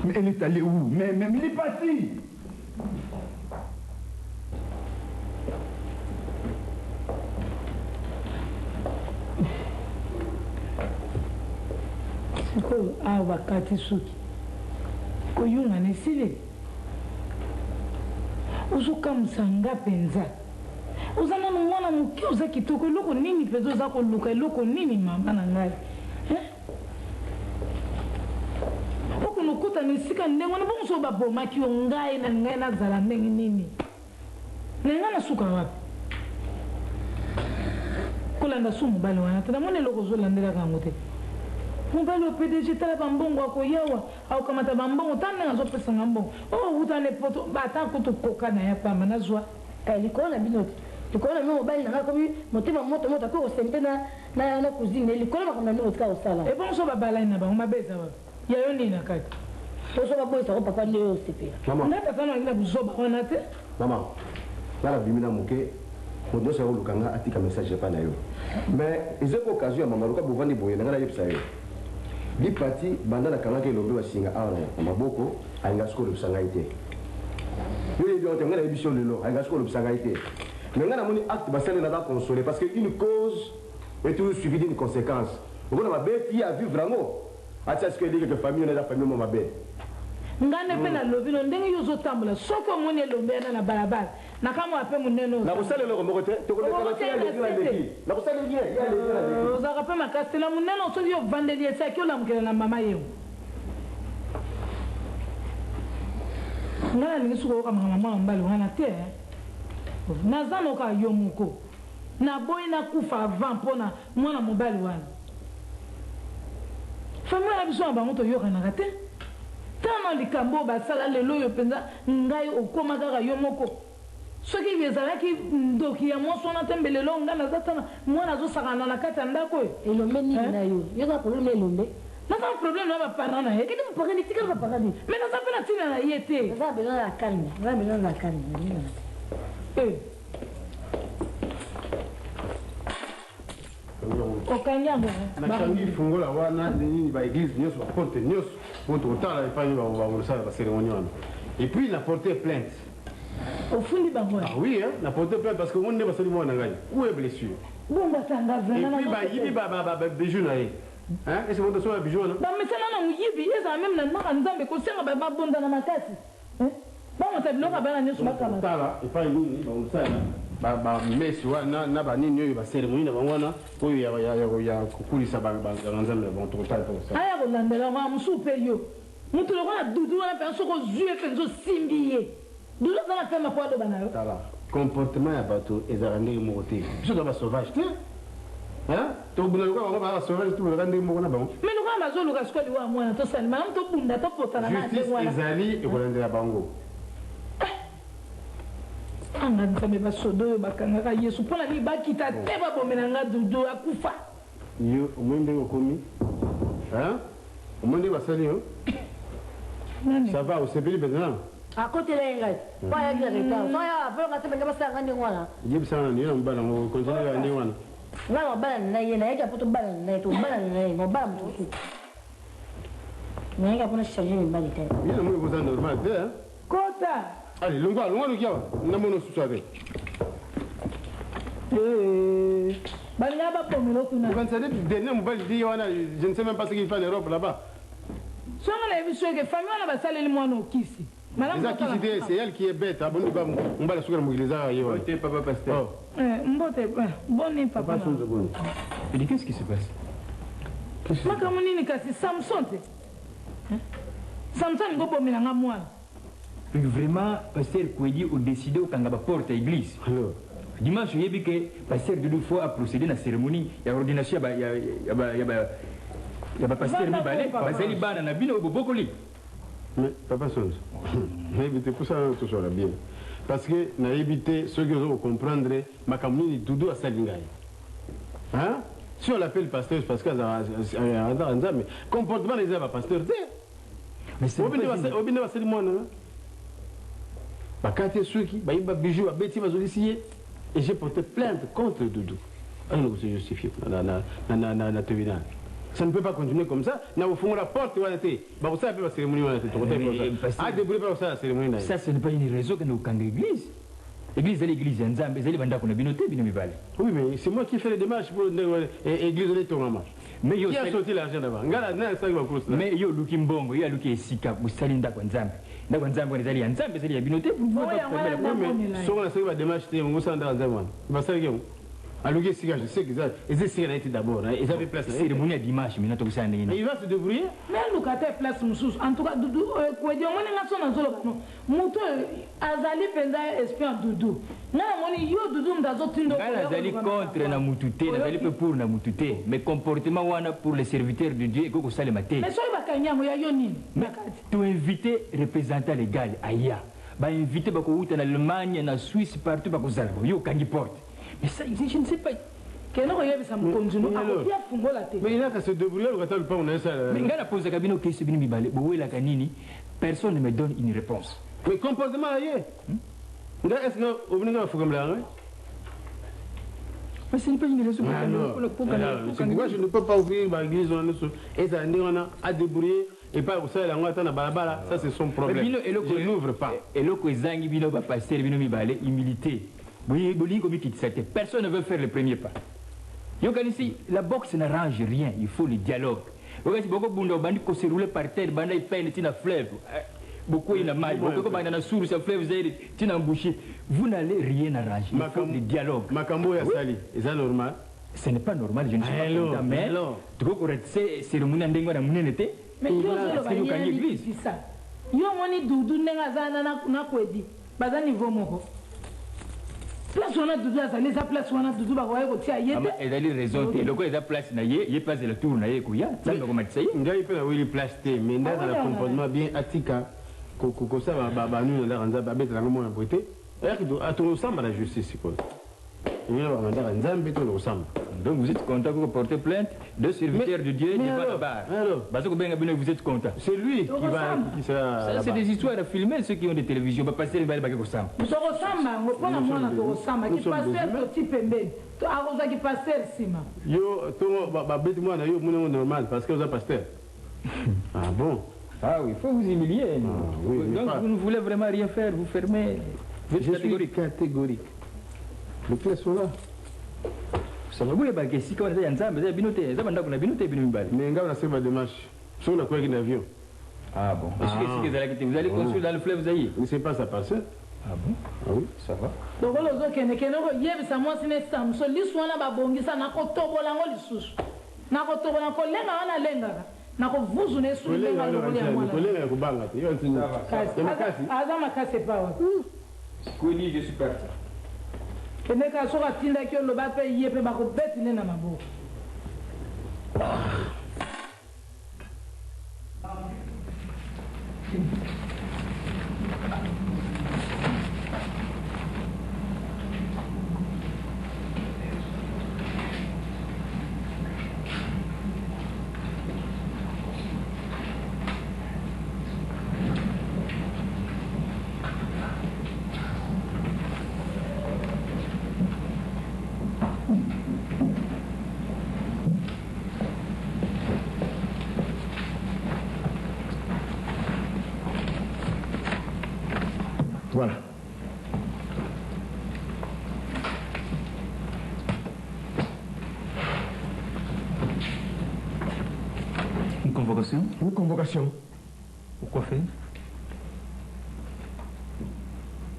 Mais elle est allée où? Mais il est parti. Sikoyo awa kati suki koyunga na esili ozokamwisa nga mpenza oza nano mwana moke oza kitoko eloko nini mpenza oza koluka eloko nini mama na ngai okona okutana esika ndenge wana bongo so babomaki yo ngai na ngai nazala ndenge nini na ngai nasuka wapi kolanda su mobali wana te namoni eloko ozolandelaka yango te mobali o PDG tala bambongo akoyawa aokamata bambongo ta ndenge azopesanga mbongo outane poto bata kutu koka na ya pamba nazwa likolo na bino te likolo na bino mobali nanga komi motema moto ako kosempe na cousine likolo makambo na bino tika kosala ebongo so babalani na bango mabeza baba yayo nini na kati oso baboyisako papa nde oyo osepela nde papa nangi na buzoba wana te mama nala bimi na moke moto nyonso akolukanga atika message epai na yo mais ezoko occasion ya mama luka bovandi boye nanga nayebisa yo bipati banda nakangaki elombe basinga awa na maboko alinga siko olobisa ngai te yo yebi ote ngai nayebi so lelo alinga siko olobisa ngai te Mais on a un acte basal n'a pas consolé parce qu'une cause est toujours suivie d'une conséquence. On a ma belle fille à vivre vraiment. À ce que les familles on a la famille ma belle. Ngane pe na lobi no ndenge yo zotambola soko moni lombe na balabala na kama ape muneno na kusala le romote to ko na leki na kusala le ya le za ka pe makasti na muneno so yo vandeli esa ki ola mukela na mama yeo ngana ningi suko ka mama mbali wana te na zano ka yo muko na boy na kufa avant pona mwana mobali wana famille na biso ba moto yo kana kate tano likambo basala lelo yo penza ngai okoma kaka yo moko soki bezalaki ndoki ya mwasi wana tembe lelo nga naza tana mwana azosakana na kati ya ndako elombe nini na yo yoka probleme elombe naza probleme na baparent na ye kede baparent tikala baparent ni mais naza mpe na ntina na ye te naza besoin ya calme naza besoin ya calme okangi yango nakangi fungola wana nini baeglise nyonso baporte nyonso po totala epai bakosala baceremonie wana et puis na porte plainte ofundi bango ah oui na porte plainte parce que ngo nde basali mwana ngai où est blessure bongatanga et puis bayibi bijou na ye ese bondaso ya bijou wana bamesana na moyibi ezala meme na ndaka nzambe kosenga babondana makasi bamota biloko bana nyonso bakala epai nini bakosala bamesi wana na banini oyo baceremonie na bango wana oyo ya kokulisa banganga nzambe na bango tokotala mpo aya kolandela ma mosu mpe yo motu lokola dudu wana mpe soko ozwi ye mpe nzosimbi ye dudu aza na pema po aloba na yo tala comportement ya bato ezalaka ndenge moko te biso toza basauvage te tobunda lokola bango baa basauvage te bolaka ndenge moko na bango me lokola bazoluka sikoyo liwa mwana tosali malamu tobunda topotana na ndenge wana ezali ekolandela bango anga nzambe basoda oyo bakangaka yesu mpona nini bakita te babomela nga dudu akufa yo omoi ndenge okomi omoi ndenge basali yo ça va osepeli mpenza akotela ye ngai po ayaki na retard so ya afolonga te benga basalanga ndenge wana yebisanga na niyo na mobala ngo continue kaka ndenge wana nga mobala na ye nayeki apo tobala na ye tobala na ye mobala mosusu nayeki apona change mibali te ye na moi ekoza normal te kota allez longwa luki awa namona osusu ate balinga bapomela okuna okanisade dernier mobali di wana je ne sais même pas ce qu'il fait en Europe là-bas songa nayebi soki famille wana basaleli mwana okisi eza kisi te c'est elle qui est bête abondi ba mobali soki na mokili ezaka ye wana papa pasteur mbote boni papa mais qu'est-ce qui se passe makambo nini kasi samson te samson ngobomela nga mwana vraiment pasteur Kouedi a décidé de porte à l'église. Dimanche, il y a que pasteur Doudou fois a procédé à la cérémonie, il y a ordination, il y a pasteur Mibalé, Basali Bana Nabino beaucoup li. Mais papa Sons, évitez pour ça tout ça bien. Parce que n'a évité ceux qui vont comprendre ma commune Doudou à Salingaï. Hein? Si on l'appelle pasteur, parce que mais comportement des hommes pasteur. Mais c'est au bien de la bakati soki bayimba bijou babeti bazolisi ye et j'ai porté plainte contre Doudou. Alors c'est justifié na tribunal. Ça ne peut pas continuer comme ça. Na ofongo la porte wana te. Ba ça peut la cérémonie wana te. Ah débrouiller pas ça la cérémonie. Ça ce n'est pas une raison que nous kanga église. Église l'église nzambe ezali banda kuna binote bino mibale. Oui mais c'est moi qui fais les démarches pour église de ton maman. Mais yo qui a sorti l'argent là-bas. Ngala na ça va course. Mais yo luki mbongo, yo luki esika busali ndako nzambe. Ndako nzambe ezali ya nzambe ezali ya binote pour pouvoir mais so on a démarche te ngo sanda nzambe. Basali ke aluki esika je sais que ça ezesika na été d'abord. Ils avaient place cérémonie à dimanche mais nato kusana ndenge. Il va se débrouiller. Mais lukate place mususu en tout cas Dudu Kouedi omoni nga sona nzolo no. Muto azali penza espion Dudu. Na moni yo Dudu ndazo tindo. Ngala azali contre na mutute, azali pe pour na mutute, mais comportement wana pour les serviteurs de Dieu eko kosala maté. Mais soyi bakanyango ya yo nini? Tu inviter représentant légal aya. Ba inviter bako uta na Allemagne na Suisse partout bako zala. Yo kangi porte. Mais ça je ne sais pas. Keno yebisa mukonzi no akotia fungola te. Mais il a qu'à se débrouiller le pas on a ça. Mais ngala pose kabino question bino mibale. Bowela kanini? Personne ne me donne une réponse. Mais comportement aye. Est-ce que vous venez à Fougamla? Mais ce n'est pas une raison pour moi je ne peux pas ouvrir ma église on a débrouiller et pas ça la ngata na balabala ça c'est son problème. Je n'ouvre pas. Et le ko ezangi bino ba pasteur bino mibale humilité. Personne ne veut faire le premier pas. Ici, la boxe n'arrange rien, il faut le dialogue. Beaucoup de se rouler par terre, il peine dans fleuve. Beaucoup il a mal, beaucoup de sourds, ça fleuve, vous embouché. Vous n'allez rien arranger. Il faut le dialogue. Makambo ya sali, est ça normal? Ce n'est pas normal, je ne suis pas content. Mais tu vois que c'est cérémonie en dengue, mais yo c'est ça. Yo moni dudu nenga zana na kwedi. Baza niveau moko. Place on a dudu azali za place on a dudu ba ko tia yete. Et d'aller raison te loko eza place na ye place le tour na ye kuya. Ça me comment ça y. Ngai pe na wili place te, mais dans le comportement bien atika ko ça ba nu na ranza ba beta ngo mona boité. A tout ensemble la justice quoi. Donc vous êtes content que vous portez plainte de serviteurs de Dieu devant la barre. Vous êtes content. C'est lui qui va. Ça, c'est des histoires à filmer, ceux qui ont des télévisions. On va passer les balles à Kosam. Nous sommes ensemble, on prend moi Kosam, qui passe petit pembé. Arrosa qui passe Sima. Yo, moi, yo, normal, parce que vous êtes pasteur. Ah bon? Ah oui, il faut vous humilier. Oui, donc vous ne voulez vraiment rien faire, vous fermez. Vous êtes catégorique. Le classe là. Ça va vous les baguettes si quand on est ensemble, vous avez binoté, vous avez binoté, mais on a fait ma démarche. Si on a quoi un avion. Ah bon. Vous allez construire dans le fleuve Zaï. Mais c'est pas ça passer. Ah bon? Ah oui, ça va. Donc on a dit que hier ça moi c'est nestam. So l'histoire là ba bongi ça na ko tobola ngo lisusu. Na ko tobola ko lenga wana lenga. Na ko vuzu ne su lenga lo ya mwana. Ko lenga ko banga te. Yo ntini. Azama kase pa wa. Kuni je suis parti. Kene ka soka tinda kyo lo ba pe yepe ba ko beti ne na maboko. Voilà. Une convocation? Une convocation. Pourquoi faire?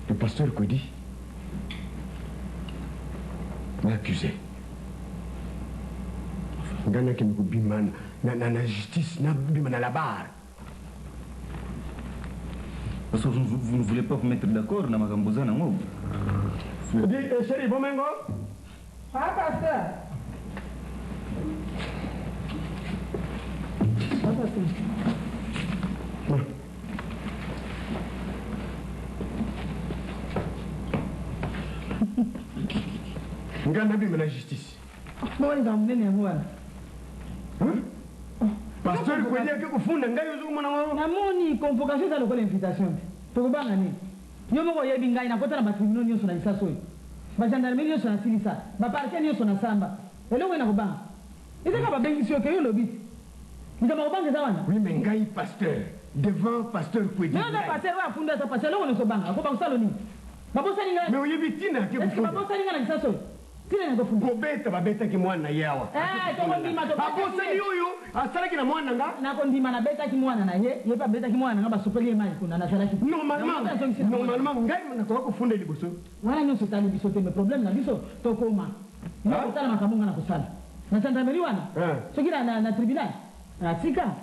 Le pasteur Kwedi m'a accusé. Gana qui nous bimane na justice, na bimane la barre. Parce que vous ne voulez pas vous mettre d'accord dans ma gambosa, non? Chérie, bon mengo? Ah, pasteur. Ngana bimane la justice. Moi, il va me donner moi. Pasteur Kwedi ake kufunda ngai uzumona ngo. Na moni convocation za lokola invitation. Tokobanga ni. Yo moko yebi ngai na kota na batribunal nyonso na lisaso. Ba gendarmerie nyonso na silisa. Ba parquet nyonso na samba. Eloko na kobanga. Ezaka ba bengi sio ke yo lobi. Ndama kobanga za wana. Oui mais ngai pasteur devant pasteur Kwedi. Non non pasteur wa funda sa pasteur lo so banga. Ko banga salo ni. Babosa ni ngai. Mais oyebi tina ke kufunda. Babosa ni ngai na lisaso. Tina ngo funda. Kobeta babeta ki mwana yawa. Toko ndima to. Babosa ni oyo asalaki na mwana nga. Nako ndima na beta ki mwana na ye pa beta ki mwana nga basopeli mai kuna na salaki. Normalement ngai nakoka kufunda liboso. Wana nyonso tali biso te me problème na biso tokoma. Na kutala makamunga na kusala. Na gendarmerie wana. Soki na tribunal. Na tika.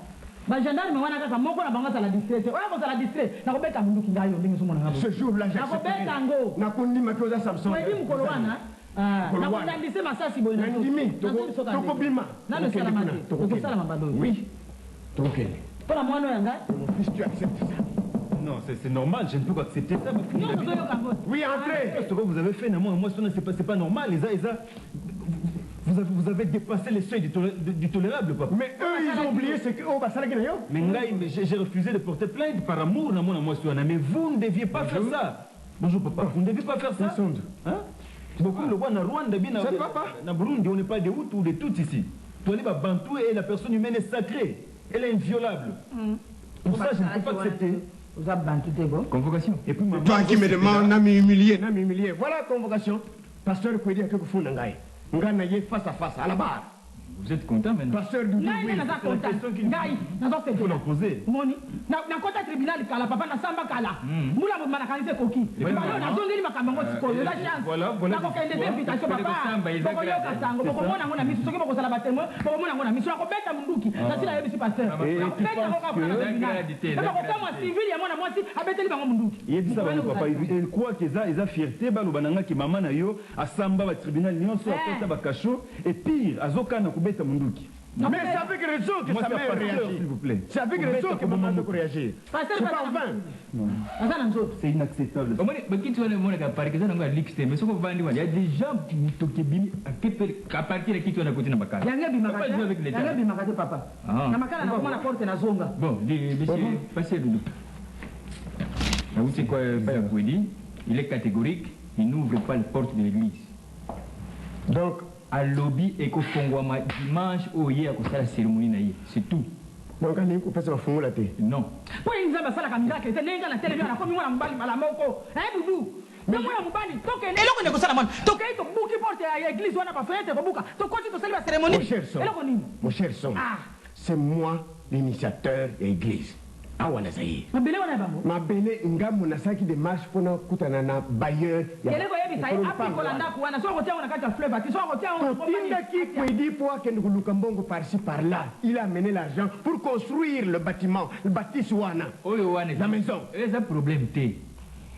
Ba gendarme wana kaka moko na bango sala district. Wana ko sala district na kobeta munduki ngayo ndenge somo na ngabo. Ce jour là na kobeta ngo. Na kondima ko za Samson. Webi mukolo wana. Na kondandise masasi boy na ndimi tokobima. Na salamate. Tokosala mabalo. Oui. Tokokele. Pour la moine yanga. Mon fils tu acceptes ça? Non, c'est normal, je ne peux pas accepter ça. Oui, entrez. Ce que vous avez fait, moi, c'est pas normal. Vous avez dépassé les seuils du tolérable, papa. Mais eux, ils ont oublié ce que... Oh, bah, ça l'a gagné. Mais j'ai refusé de porter plainte par amour, mais vous ne deviez pas faire ça. Bonjour, papa. Vous ne deviez pas faire ça. Hein? Beaucoup le voient en Rwanda, en Burundi, on n'est pas des Hutus ou des Tutsis ici. Toi, Bantou et la personne humaine est sacrée. Elle est inviolable. Pour ça, je ne peux pas accepter. Convocation. Et puis toi qui me demandes, n'a m'humilié. Voilà la convocation. Pasteur Kwedi a quelque chose n'angaye. Ngana yé face à face à la barre. Vous êtes content maintenant? Pasteur Doudou. Ngai naza content. Ngai naza fait. Faut l'opposer. Moni na kota tribunal kala papa na samba kala. Mula mo manakanise koki. Balo na zongeli makambo sikoyo la chance. Voilà. Na ko kende invitation papa. Boko yo kasango boko mona ngona misu soki boko sala batemo boko mona ngona misu ko beta munduki. Na sila yebi si pasteur. Beta ko ka fana tribunal. Bako kama civil ya mwana mwasi abeteli bango munduki. Il dit ça papa il croit que ça fierté balo bananga ki mama na yo asamba ba tribunal nyonso apesa ba kasho et pire azoka na kubeta munduki. Mais c'est avec raison que sa mère réagit. S'il vous plaît. C'est avec raison que maman doit réagir. C'est pas en vain. C'est inacceptable. Il y a des gens qui bimi à partir de qui tu as côté na bakala. Papa. Na makala na kwa na porte na zonga. Bon, monsieur, passez Doudou. Vous savez quoi Père Kwedi? Il est catégorique, il n'ouvre pas les portes de l'église. Donc à lobby et qu'au Fongwama dimanche au hier à la cérémonie naïe, c'est tout. Donc on peut pas faire la thé. Non. Pour une zamba sala kamira que c'est nenga na télévision na komi mwana mbali mala moko. Doudou. Mais moi mbali toke eloko ne ko sala man. Toke to buki porte à l'église wana ba fête ko buka. To ko to célébrer cérémonie. Mon cher son. C'est moi l'initiateur de l'église. Awana zayi. Mabele wana bango. Mabele ngamu na saki démarche pour na kutana na bailleur. Keleko yebi sai api kolanda kuana so ko tia ona kata fleur bati so ko tia ona ko tinda ki Kwedi pour que nous Lukambongo par-ci par-là. Il a amené l'argent pour construire le bâtiment, le bâtisse wana. La maison. Et ça problème té.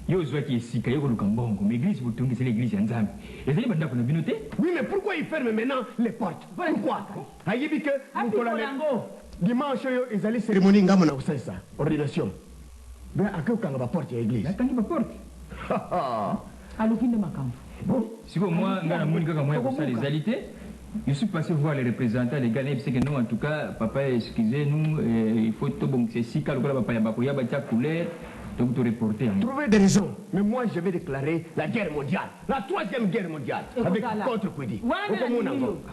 Yo zo ki sika yo Lukambongo, mais l'église vous tournez c'est l'église ya Nzambe. Et ça banda ko na binoté? Oui, mais pourquoi il ferme maintenant les portes? Pourquoi? Ayebi que dimanche ils allaient cérémonie ngamo na usasa ordination bien akokanga ba porte ya église akangi ba porte alukinde makambo bon si moi ngana moni kaka moya pour ça les alité je suis passé voir les représentants les Ghanais parce que nous en tout cas papa excusez-nous il faut tout bon c'est si kalokola papa ya bakoya ba tia couleur donc tout reporter trouver des raisons mais moi je vais déclarer la guerre mondiale la troisième guerre mondiale avec contre Kwedi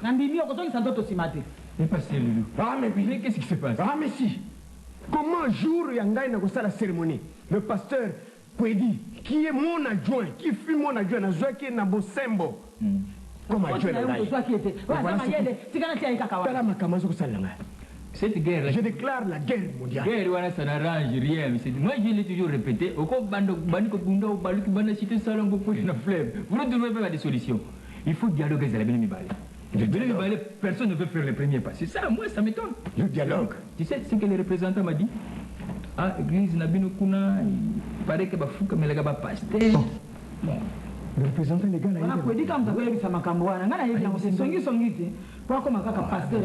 nandimi okozongi santo simate. Mais pas celui-là. Ah, mais qu'est-ce qui se passe? Ah, mais si. Comment jour Yangai n'a pas la cérémonie? Le pasteur Kwedi, qui est mon adjoint, qui fut mon adjoint, qui est Nabo Sembo. Comment adjoint cette guerre, je déclare la guerre mondiale. Guerre, ça n'arrange rien. Moi, je l'ai toujours répété. Au coup, vous ne trouvez pas des solutions. Il faut dialoguer avec les personne ne veut faire le premier pas. C'est ça, moi, ça m'étonne. Le dialogue. Tu sais ce que le représentant m'a dit? Ah, l'église Nabino Kuna, il paraît que Bafouka mais le gars pasteur. Le représentant légal a dit. On a dit comme ça, il y a makambo. On a dit que c'est songi. Pourquoi comme un pasteur?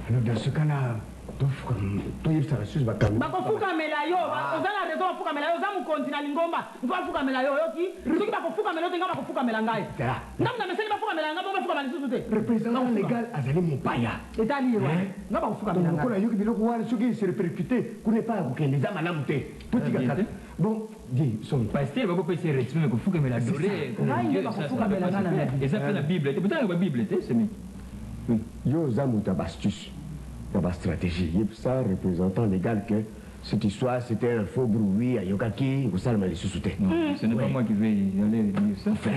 Alors dans ce cas-là, il sera sus bakam. Bakofuka melayo, ozala raison bafuka melayo, zamu kontina lingomba. Bakofuka melayo yoki, soki bakofuka melayo tenga bakofuka melangai. Ndamna meseli bafuka melanga bakofuka malisusu te. Représentant légal azali mopaya. Etali yewa. Nga bakofuka melanga. Kola yoki biloko wana soki se répercuter, kune pas kokende za malamu te. Tout kaka. Bon, dis son pasteur bako pese retime bakofuka meladoré. Bakofuka melanga na. Et ça fait la Bible, c'est peut-être la Bible, c'est mais. Yo zamu tabastus. La stratégie. Il y a ça, représentant légal, que cette histoire, c'était un faux bruit à Yokaki, ou ça, ce n'est pas moi qui vais aller dire ça. Enfin,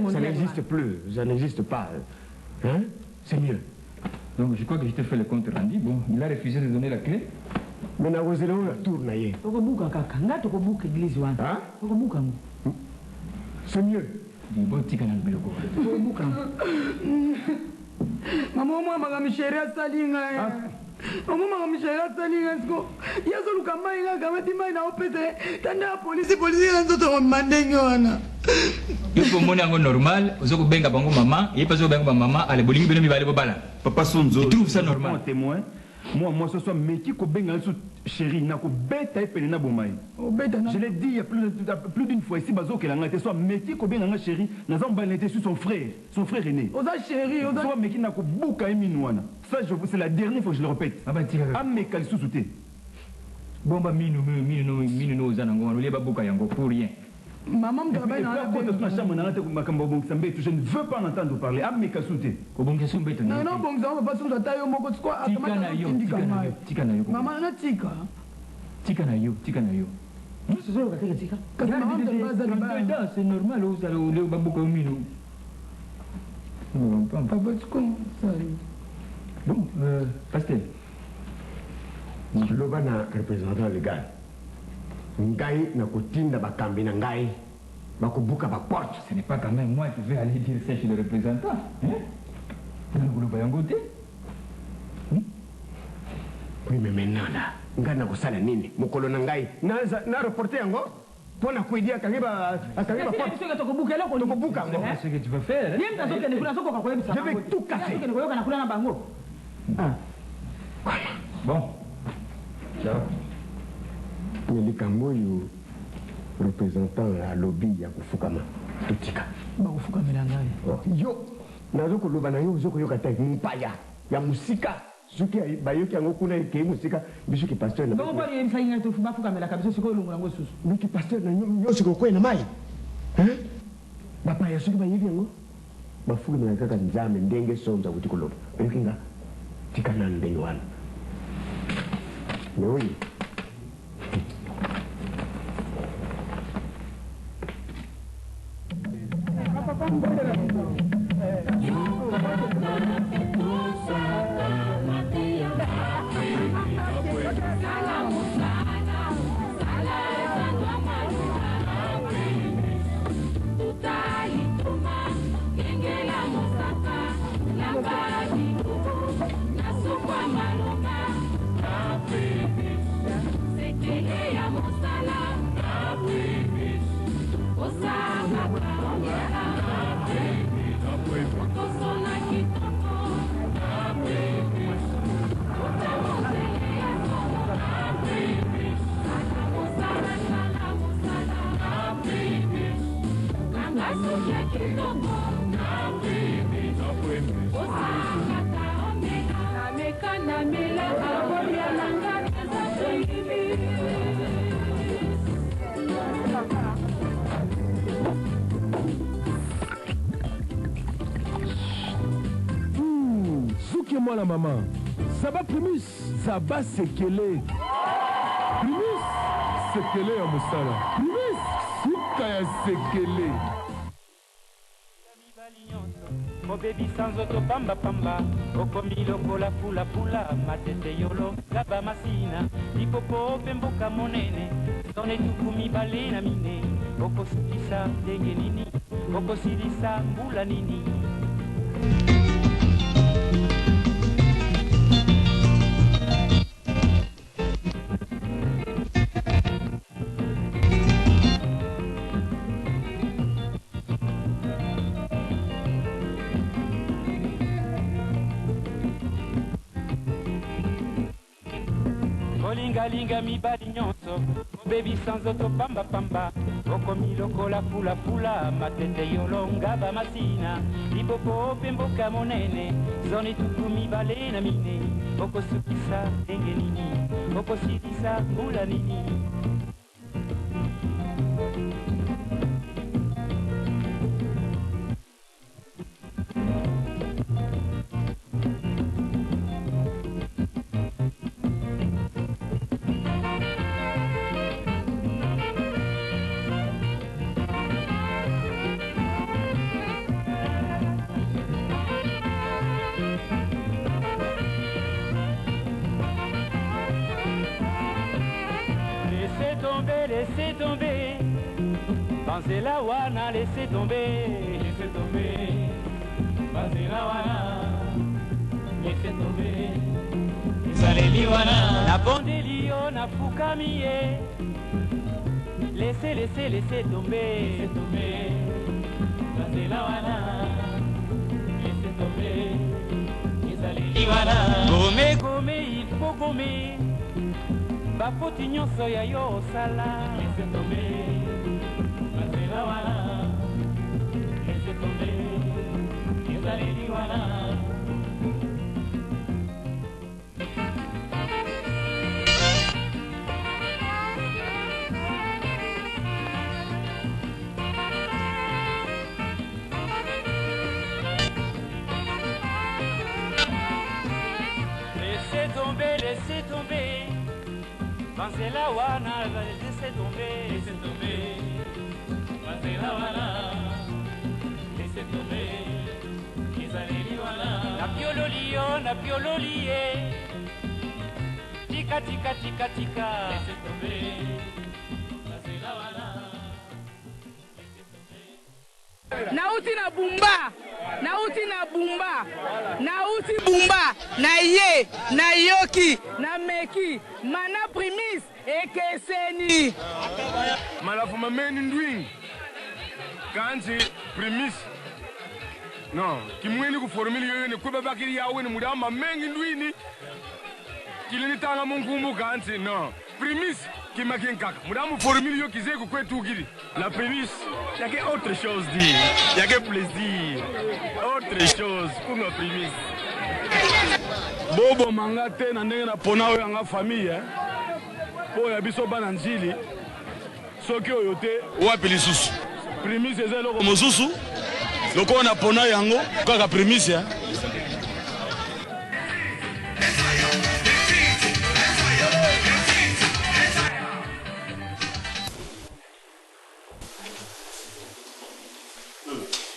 ça n'existe plus, ça n'existe pas. Hein? C'est mieux. Donc, je crois que je t'ai fait le compte rendu. Bon, il a refusé de donner la clé. Mais na wazelo la tourne aye. Tokobuka kaka, nga tokobuka église wana. Hein? Tokobuka. C'est mieux. Bon, tika na biloko. Tokobuka. Maman, moi, ma chérie, salinga. Maman, ma chérie, salinga. Yazo lukamba inga kamati mai na opete. Tanda police nzoto mandengo wana. Il faut monnaie normal, vous avez benga bango maman, et pas benga maman, allez bolingi beno mi bale bobala. Papa Sonzo, tu trouves ça normal? Témoin. Moi, ce soit meki ko benga sous chérie, na ko beta e pelena bomai. Je l'ai dit il y a plus d'une fois ici, bazo que la soit meki ko benga chérie, na zamba n'était sur son frère aîné. Oza chérie, oza. Soit meki na ko buka e minouana. Ça, c'est la dernière fois que je le répète. Ah bah tira. Ah mais kali sous-souté. Bon bah minu zanango, on ba buka yango pour rien. Maman me travaille dans la je ne veux pas en entendre parler. Ah, mais Kasouté. Non, bon, ça va pas sur la taille au Mokosko. Maman, n'a tika. tika na yo c'est normal ozala oleo baboka omino bon pasteur loba na représentant légal ngai na kotinda bakambi na ngai bakobuka baporte. Ce n'est pas quand même moi qui vais aller dire ça chez le représentant. Naloba yango te. Oui, mais maintenant là, ngai na kosala nini mokolo na ngai na reporter yango mpona koedia akangi baporte tokobuka yango. Ce que tu vas faire. Je vais tout casser. Bon. Ciao. Mais likambo oyo représentant ya lobby ya kofukama totika bakofukamela ngai yo nazokoloba na yo ozokoyoka te mpaya ya mosika soki bayoki yango kuna ekei mosika biso ki pasteur na bongo pali yebisaki ngai bafukamelaka biso sikoyo olongo yango susu miki pasteur na nyonso kokwei na mai bapaya soki bayebi yango bafukamela kaka nzambe ndenge sonza kuti koloba oyoki nga tika na ndenge wana me oyo Souki-moi la maman. Ça va Primus, ça va sekele. Primus, sekele ya mosala. Primus, suka ya sekele. Obebisa nzoto pamba okomi lokola pula matete yolo gaba masina lipopo pe mboka monene sone tuku mibale na mine okosukisa ndenge nini okosilisa mbula nini. Linga mibali nyonso obebisa nzoto pamba okomi lokola pula matete yolonga bamasina lipopo pe mboka monene zoni tuku mibale na mine okosukisa ndenge nini okosilisa mbula nini. Laissez tomber, pensez la wana, laissez tomber, pensez la wana, laissez tomber, Isaleli wana, na bondelio na fukamiye, laissez tomber, pensez la wana, laissez tomber, Isaleli wana, gome, il faut gommer. Bafoti nyonso ya yo osala laisse tomber masela wana laisse tomber ezaleli wana. Banzela wana laissez tomber, Banzela wana laissez tomber, Izaleli wana na piololi yo na piololi ye, tika tika tika tika laissez tomber, Banzela wana. Nauti na bumba, nauti na bumba, nauti bumba, na ye, na yoki, na meki, mana primis, ekeseni. Malafu mameni ndwing. Kanzi primis. Non, kimweni ku formule yoyene kwa babakiri yawe ni mudama mengi ndwini. Kilini tanga mungumu kanzi, non. Primis. Qui m'a gagné caca. Madame, pour milieu qui sait quoi tout guéri. La prémisse, il y a quelque autre chose dire. Il y a quelque plaisir. Autre chose pour ma prémisse. Bobo mangate na ndenge na pona oyo nga famille hein. Po ya biso bana njili. Soki oyo te wapi lisusu. Prémisse ezelo ko mosusu. Loko na pona yango kaka prémisse hein.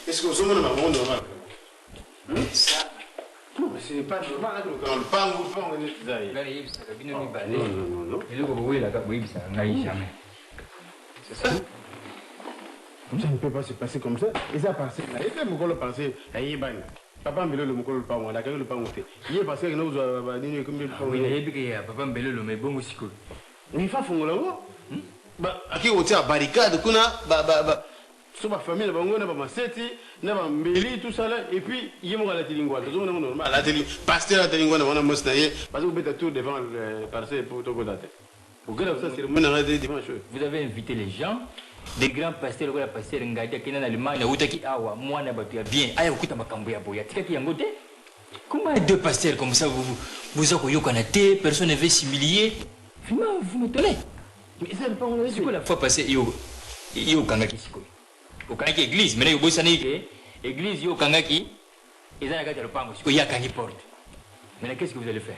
Est-ce que vous avez un moment normal? Non, mais c'est pas normal quand on parle ou pas, on est Non, non. C'est ça? Ça ne peut pas se passer comme ça. Et ça passe. Et ça, mon collègue pensait, il y a papa Mbelo le mokolo pas moi, d'accord le pas monter. Il est passé que nous avons dit comme il faut. Oui, il y a papa Mbelo le mais bon aussi cool. Mais il faut faire là. Bah, aki wote à barricade kuna sur ma famille, on a ma seti, on a mbeli tout ça là et puis il y a mon la tilingwa. Tout le monde normal. La télé, pasteur la tilingwa, on a mosnaye parce que vous êtes tout devant le parcelle pour tout côté. Vous avez invité les gens, des grands pasteurs, le pasteur Ngadi qui est en Allemagne, Outaki Awa, moi n'a pas bien, aïe, vous êtes Makamboya Boya, qui en côté. Comment deux pasteurs comme ça vous avez connaître, personne ne veut s'humilier. Vous me tenez. Mais c'est quoi la fois passée, yo Kangaki Siko. Au Kangaki église, mais là, vous savez que église, yo Kangaki, ils ont regardé le pango, il y a Kangaki porte. Maintenant, qu'est-ce que vous allez faire?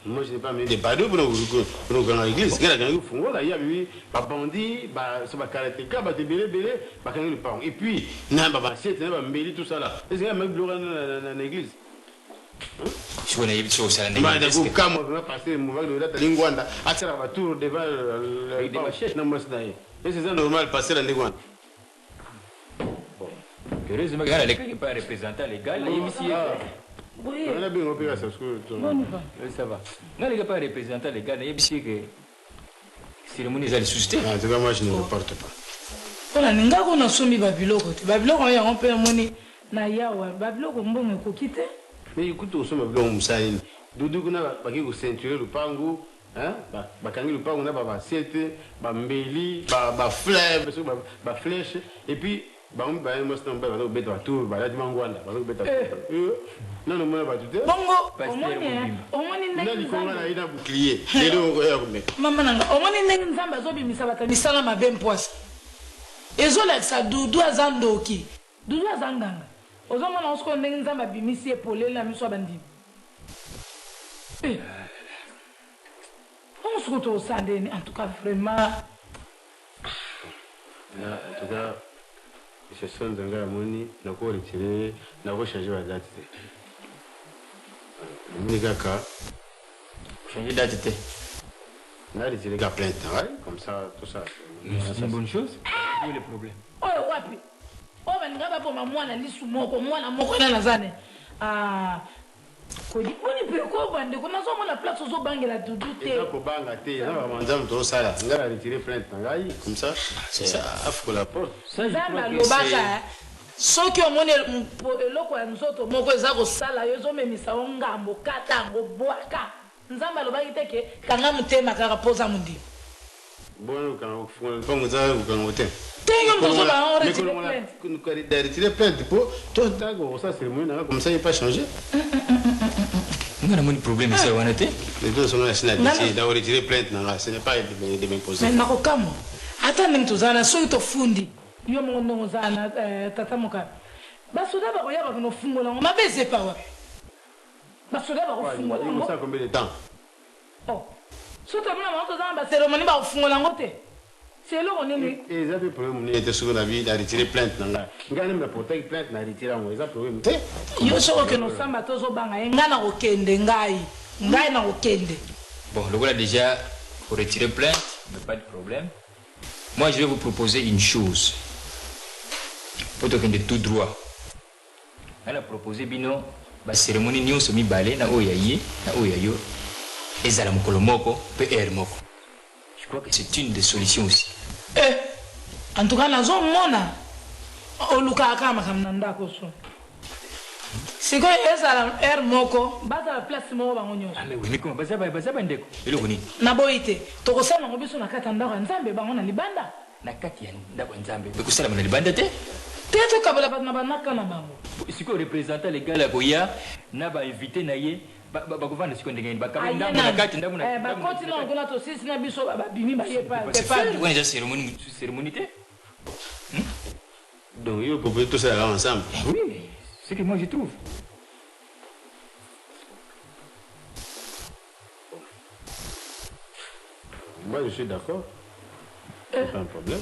Moi, je n'ai pas mis des badauds pour nous dans l'église. Il y a des gens qui ont bandit, ça va karatéka, va te belé, va gagner le pain. Et puis, il y a des assiette, il y a des mbéli, tout ça là. Est-ce qu'il y a un mec dans l'église? Je connais les choses à l'église. Mais quand on va passer, on va le dire, l'ingwanda, à ça va tour devant le pain. Non, moi, c'est ça normal, passer la l'ingwanda. Heureusement, il y a des gens qui ne sont pas représentants légaux. Oui. On a bien opéré ça. Ça va. Non, les gars, pas représentant les gars, il y a que cérémonie les susciter. En tout cas, moi, je ne reporte pas. Voilà, nous avons soumis Babiloko. Babiloko, on peut mener na yawa. Babiloko, on peut quitter. Mais écoute, on se met dans le saïn. Doudou, on a pas qui ceinture le pango. Hein? Bakangi le pango, on a ba sete, ba mbeli, ba flèche. Et puis, bah on va moi c'est un peu bête à tout bah là tu m'enguanda bah bête à non non moi pas tout bongo omoni ndenge nzamba na ina bouclier lelo ngoya kumbe mama nanga omoni ndenge nzamba zobi misabata misala mabe mpoise ezola sa dudu azandoki dudu azanganga ozomona osko ndenge nzamba bimisi epolela miso bandi on se retrouve ça en tout cas vraiment en tout cas je suis en train de me retirer, je vais changer la date. Je vais changer la date. Je vais retirer la plein temps, comme ça, tout ça. C'est une bonne chose. Où est le problème? Oh, wapi. Oh, ben, grave pour moi, la liste moko, moi, la moko, na zane. Ah. Kodi, on peut quoi, bande, comment ça, on la place aux bangs la doudou. Et ça, pour banga, t'es, là, on va manger tout ça, là. On va retirer plein temps, comme ça. C'est ça, afro la porte. Ça, je crois que c'est... soki omoni eloko ya nzoto moko eza kosala yo ezomemisa o ngambo kata yango bwaka nzambe alobaki te ke kanga motema kaka poza mondimo bon pango za ukango te tengo mozo ba on retirer plainte pour tout tango ça c'est moi comme ça il pas changé on a un problème ça on était les deux sont là c'est d'avoir retiré plainte non ce n'est pas de m'imposer mais nako kamo hata nimtuzana so to fundi yo mongo zana tata moka basoda ba koya ba no fungola ngoma beze pa wa basoda ba ko fungola ngoma ça combien de temps oh soki omona bango toza na baceremonie bakofungola yango te c'est eloko nini eza mpe problème nini ete soki na bi na retire plainte na ngai ngai nemi na portaki plainte na retire yango eza problème te yo soki okende osamba te ozobanga ye ngai nakokende ngai nakokende. Bon, le voilà déjà pour retirer plainte, mais pas de problème. Moi, je vais vous proposer une chose. Pour te de tout droit. Elle a proposé bino la cérémonie nous sommes balé na oyaye na oyayo ezala mokolo moko pe moko. Je crois que c'est une des solutions aussi. En tout cas, nazo mona oluka akama kamna ndako so. Siko ezala moko baza la place moko bango nyonso. Ah mais oui, mais comment baza ndeko? Eloko nini? Na boite tokosala ngo biso na kata ndako nzambe bango na libanda. Na kati ya ndako nzambe. Bekosala na libanda te? Te kabela bat na banaka na bango. Siko représentant légal ya koya na ba invité na ye bakovanda siko ndenge ba kama ndambo na kati ndambo na. Ba continue ngona to sisi na biso ba bimi ba yepa. On est déjà cérémonie te? Donc il faut tout ça là ensemble. Oui, c'est ce que moi je trouve. Moi je suis d'accord. C'est pas un problème.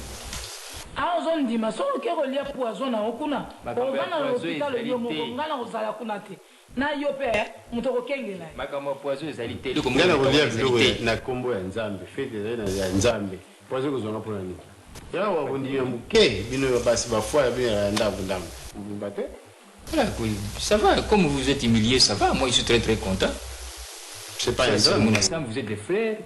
Ah, on dit ma soeur qui relie à poison na okuna. On va dans l'hôpital le yomo ngana kozala kuna te. Na yo pe mutoko kengela. Makama poison ezalité. Donc ngana relie biloko na kombo ya Nzambe, fete na ya Nzambe. Poison kozonga pour nani. Ya wa bondi ya muke bino basi ba foi ya ndambo. Mbate. Voilà, ça va, comme vous êtes humilié, ça va. Moi je suis très très content. C'est pas mon ensemble, vous êtes des frères.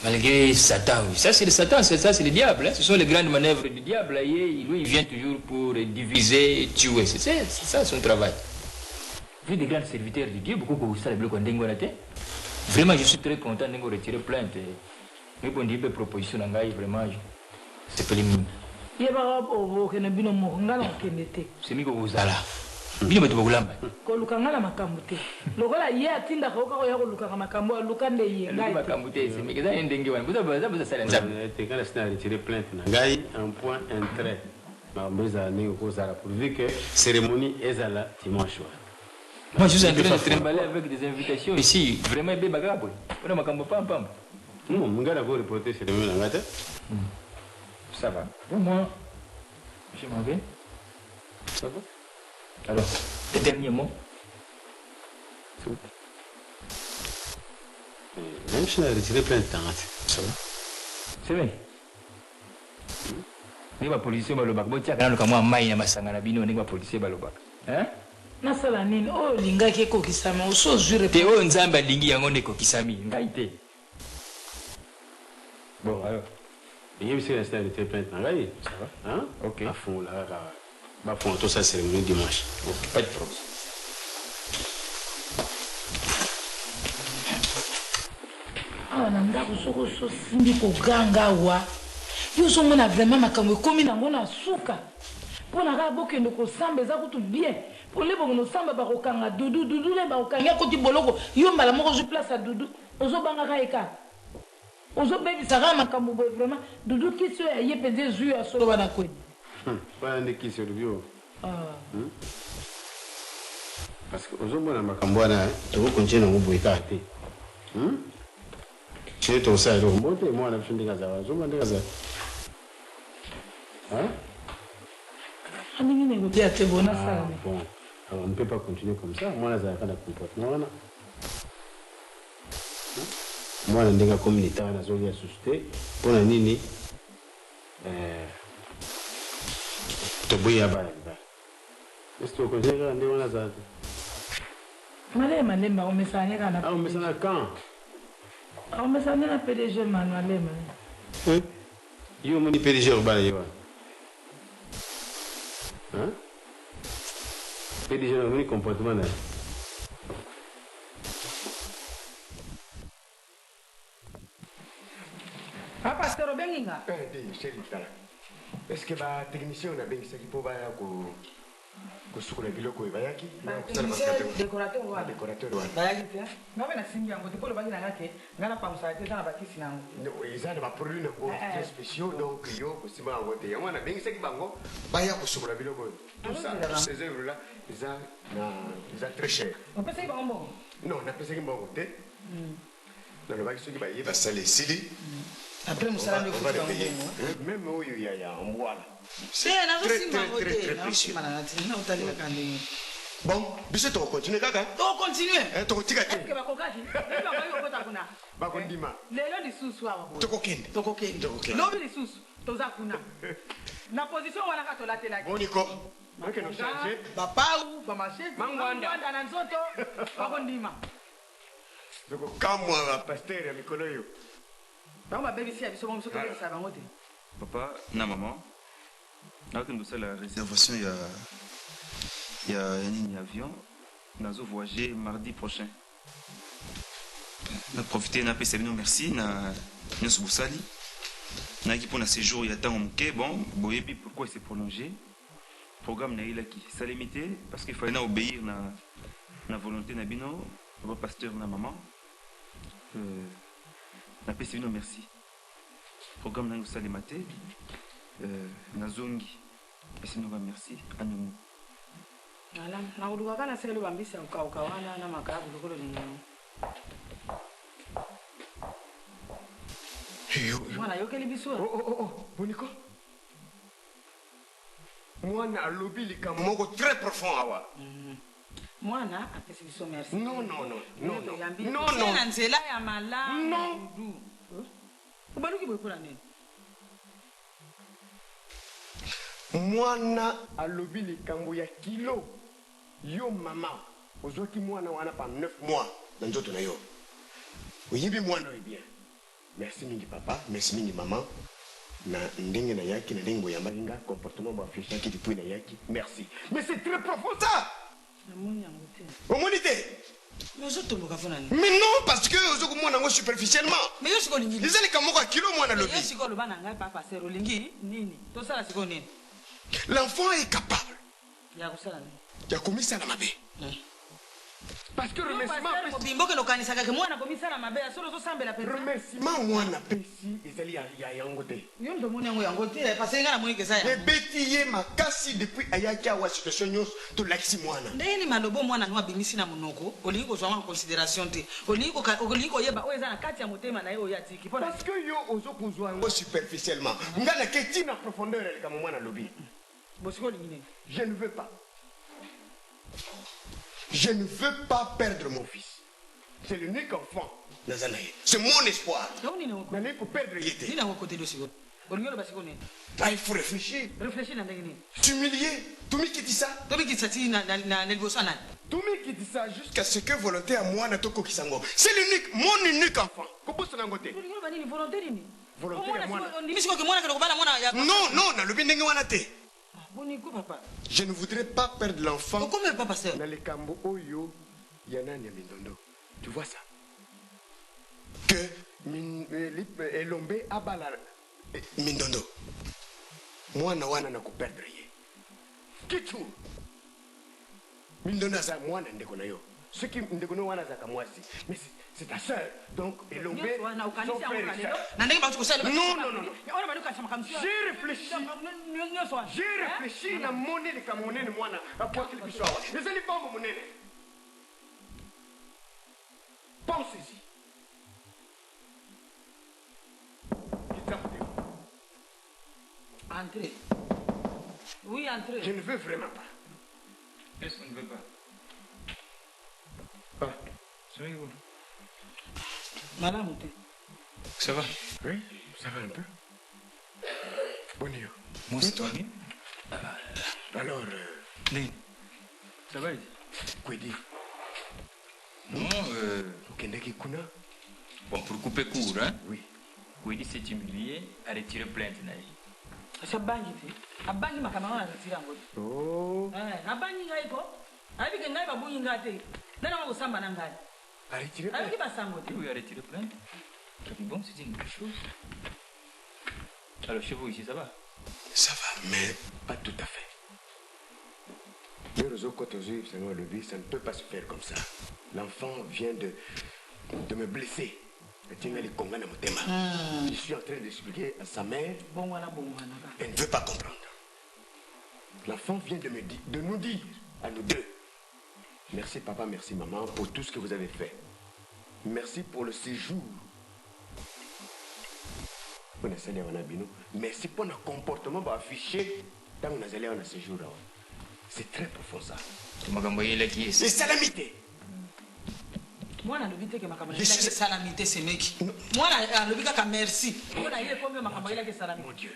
Malgré Satan, oui. Ça c'est le Satan, ça c'est le diable. Hein. Ce sont les grandes manœuvres du diable. Lui, il vient toujours pour diviser, tuer. C'est ça son travail. Vous êtes des grands serviteurs de Dieu, beaucoup que vous savez vraiment, je suis très content de retirer plainte. Mais bon, il y a des propositions, vraiment, c'est pas les mines. C'est mieux que vous allez. Bino bato bakulamba. Kolukanga na makambo te. Lokola ye atinda ko ya kolukanga makambo lukande ye ngai. Makambo te c'est mais ça ndenge wana. Vous sala nzambe. Te kana sina retirer plainte na ngai un point un trait. Ma mbeza ningo ko sala pour dire que cérémonie ezala dimanche. Moi je suis en train de trimballer avec des invitations ici, vraiment bébé bagabo. On a makambo pam. Non, ngala ko reporter cérémonie na ngata. Ça va. Pour moi je m'en vais. Ça va. Alors, le dernier mot. Même si on a retiré plein de temps. Ça va. C'est vrai. Ni ba policier ba lobaka botia kana lokamwa mai na masanga na bino ni ba policier ba lobaka. Hein? Nasala nini o linga ke ko kisama o so jure te o nzamba lingi yango ne ko kisami ngai te. Bon alors. Il y a aussi l'instant de retiré plein de temps. Ça va. Hein? OK. À fond là. Bah pour tout ça cérémonie dimanche. Okay, pas de problème. Ah nanda kusoko so simbi ko ganga wa. Yo so mona vraiment makambo komi nango na suka. Pona ka bokendo ko samba za kutu bien. Pour les bongo samba ba ko kanga dudu le ba ko kanga ko ti boloko. Yo mbala moko ju place à dudu. Ozo banga ka eka. Ozo bebi sara makambo vraiment dudu kiso ya ye peze zu ya solo bana kwe. Pas un qui sur le bio. Parce que aux hommes, on a tu vas continuer à vous boire. Tu es tout ça, moi, on a fait des gaz. Hein? Bon, on ne peut pas continuer comme ça. Moi, je n'ai pas de comportement. Moi, je suis communauté, je suis société. On a nini. Tobuya ba. Est-ce que vous connaissez on a ça? Malema on me sanya kana. Ah on me sanya quand? On me sanya na PDG malema. Yo moni PDG urbana yo. Hein? PDG moni comportement na. Papa stero benginga. Chérie tala. Est-ce que ba technicien on a bien ça qui peut ba ko kusukula biloko bayaki décorateur wa bayaki te ngabe na singi yango dipolo bangi na ngake ngana pa musate sana bakisi nango no ezana ba produit na ko très spéciaux donc yo kusima ngo te yango na bien ça qui bango baya kusukula biloko tout ça ces œuvres là ils sont très cher on peut ça bango non na pesa ki bango te nalobaki soki baye basala esili après mosala nde on va le payer. Même oyo ya mbwala nazosimbangotenaosimana te naotali kaka ndenge bon biso tokocontinue kaka tokontinue tokotika te bakokaki bakoki okota kuna bakondima lelo lisusu awa tokokende tokokende lobi lisusu toza kuna na position wana ka tolatelaki boniko bapau bamashemangwanda na nzoto bakondima tokokamwa bapaster ya mikolo oyo bango babebisi ya biso bongo biso tobebisa bango te papa na maman nakende kosala réservation ya nini avion nazo voyager mardi prochain na profiter napesa bino merci na nyonso bosali nayaki mpona séjour ya ntango moke bon boyebi pourquoi c'est prolongé programme nayelaki esalemi te parce qu'il fallait na obéir na volonté na bino papa pasteur na maman napesi bino merci programme nangi osalema te nazongi pesi bino merci anongo nakoluka kana sekelo bambisa ukauka wana na makabu lokolo lingano mwana yokeli biso boniko mwana alobi likambo moko très profond awa mwana apesi biso merci na nzela ya malamu obaluki boyekola nini mwana alobi likambo ya kilo yo mama ozwaki mwana wana pa 9 mois na nzoto na yo oyebi mwana oyo bien merci mingi papa merci mingi mama na ndenge na yaki na ndenge boyambaki nga comportement boafrichaki depuis na yaki merci mais c'est très profond ça omoni te mais non parce que ozokomona yango superficiellement eza likambo moko ya kilo mwana lobi sikoloba na ngai papa ser olingi nini tosala sikoyo nini l'enfant est capable ya kosala nini ya komisala mabe parce que remerciement okanisaka ke mwana komisala mabe solo ozosambela penza remerciement mwana pesi ezali ya yango te yo ndomoni yango yango te parce nga namoni keza yango ebeti ye makasi depuis ayaki awa situation nyonso tolakisi mwana ndenge ni malobo mwana no abimisi na monoko olingi kozwa en considération te olingi koyeba oyo eza na kati ya motema na ye oyo atiki parce que yo ozokozwa yango superficiellement nga naketi na profondeur ya likambo mwana lobi bosiko olingi nini je ne veux pas. Je ne veux pas perdre mon fils. C'est l'unique enfant. C'est mon espoir. Il faut perdre l'été. Ah, il faut réfléchir. S'humilier. Toumi qui dit ça. Toumi qui dit ça jusqu'à ce que volonté à moi n'a pas kisango. C'est l'unique, mon unique enfant. Volonté à moi. Non, non, na lobi ndenge wana te. Je ne voudrais pas perdre l'enfant. Pourquoi pas pasteur? Dans les cambo oyo yanani mindondo. Tu vois ça? Que Elombe abala mindondo. Moi na wana na ko perdre ye. Kitu. Mindondo sa moi na ndeko na yo. Ce qui ndeko no wana za kamwasi. Mais c'est ta sœur. Donc Elombe son frère. Non non non. J'ai réfléchi. J'ai réfléchi na monene ka monene mwana apoaki biso awa. Ezali bombo monene. Pensez-y. Entrez. Oui, entrez. Je ne veux vraiment pas. Est-ce qu'on ne veut pas? Ah. C'est où? Madame, ça va? Oui, ça va un peu. Bonio. Moi, c'est toi. Alors, ça va? Quoi dire? Non, Kuna. Bon, pour couper court, hein? Oui. Kwedi s'est humilié à retirer plainte. Ça bangi te. Abangi makamana na retira ngo. Oh. Abangi ngai ko. Abi ke ngai babu inga te. Nana ngo samba na ngai. A retirer plainte. Abi ba sango te. Oui, a retiré plainte. Bon, c'est une bonne chose. Alors, chez vous ici, ça va? Ça va, mais pas tout à fait. Les réseaux côtoyeux, c'est le vie, ça ne peut pas se faire comme ça. L'enfant vient de me blesser. Je suis en train d'expliquer à sa mère. Elle ne veut pas comprendre. L'enfant vient de nous dire, à nous deux, merci papa, merci maman, pour tout ce que vous avez fait. merci pour le séjour. On a salé en abino. Merci pour le comportement affiché tant qu'on a salé en séjour. C'est très profond ça. C'est salamité. Moi, je ne sais pas si c'est salamité, c'est mec. Moi, je ne sais pas merci. Moi, je ne sais pas salamité. Mon Dieu.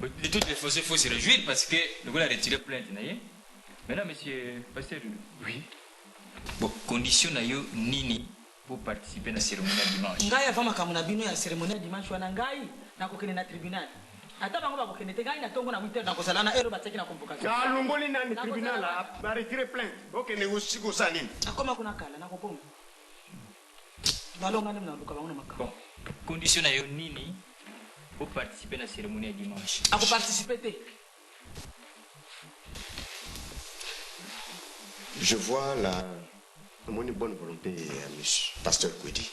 De toutes les façons, il faut se réjouir parce que le gars a retiré plainte. Maintenant, monsieur Pasteur. Oui. Bon, condition nini pour participer à la cérémonie dimanche. Ngai avant makamuna bino ya cérémonie dimanche wana ngai na kokene na tribunal. Ata bango ba kokene te ngai na tongo na 8h na kozala na ero bateki na convocation. Ya longoli na tribunal a retiré plainte. OK ne usiko sanini. Akoma kuna kala na kokoma. Balonga ndem na luka bango na makamba. Bon, condition nini pour participer à la cérémonie dimanche. Ako participer te. Je vois mon bonne volonté, monsieur Pasteur Kwedi.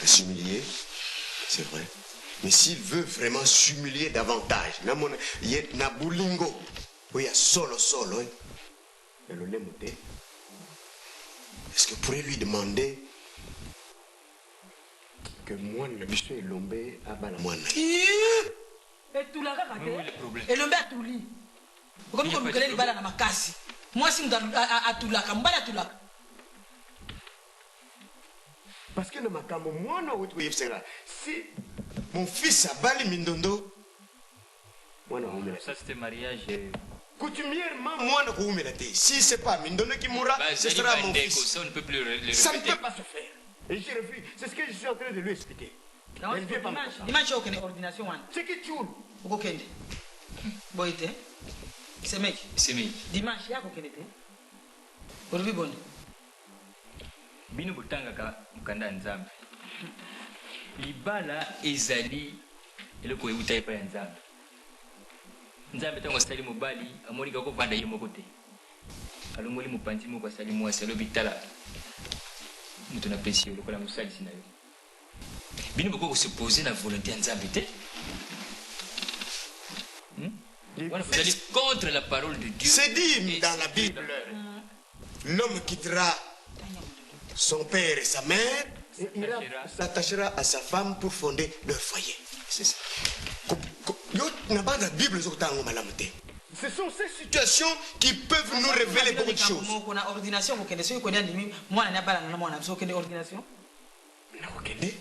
S'humilier, c'est vrai. Mais s'il veut vraiment s'humilier davantage, na bulingo, il y a solo, est-ce que vous pourriez lui demander que moi, le monsieur est lombé à Balamouana? Et tout là, et l'homme a tout lit. Comme vous me les balles à ma casse. Moi, si je suis à tout là, comme à tout là. Parce que le macamo, moi, non, si mon fils a balé Mindondo, moi, non, ça c'était mariage. Coutumièrement, moi, non, si c'est pas Mindondo qui mourra, ce sera mon fils. Ça, on ne peut plus le ça ne peut pas se faire. Et je refuse. C'est ce que je suis en train de lui expliquer. Dimanche, il y a une ordination. C'est qui tu veux? Boïte. C'est mec. C'est mec. Dimanche, il y a une ordination. Aujourd'hui, bon. Bino botanga ka mukanda nzambe. Libala ezali eloko euta epa ya nzambe. Nzambe tango asali mobali amoni kako vanda ye moko te. Alongoli mopanzi moko asali mwasi alobi tala. Mutu na pesi lokola mosalisi na yo. Bino boko se poser la volonté ya nzambe te. Voilà, vous allez contre la parole de Dieu. C'est dit dans la Bible. L'homme quittera son père et sa mère, s'attachera à sa femme pour fonder leur foyer. C'est ça. Ce sont ces situations qui peuvent nous révéler beaucoup de choses.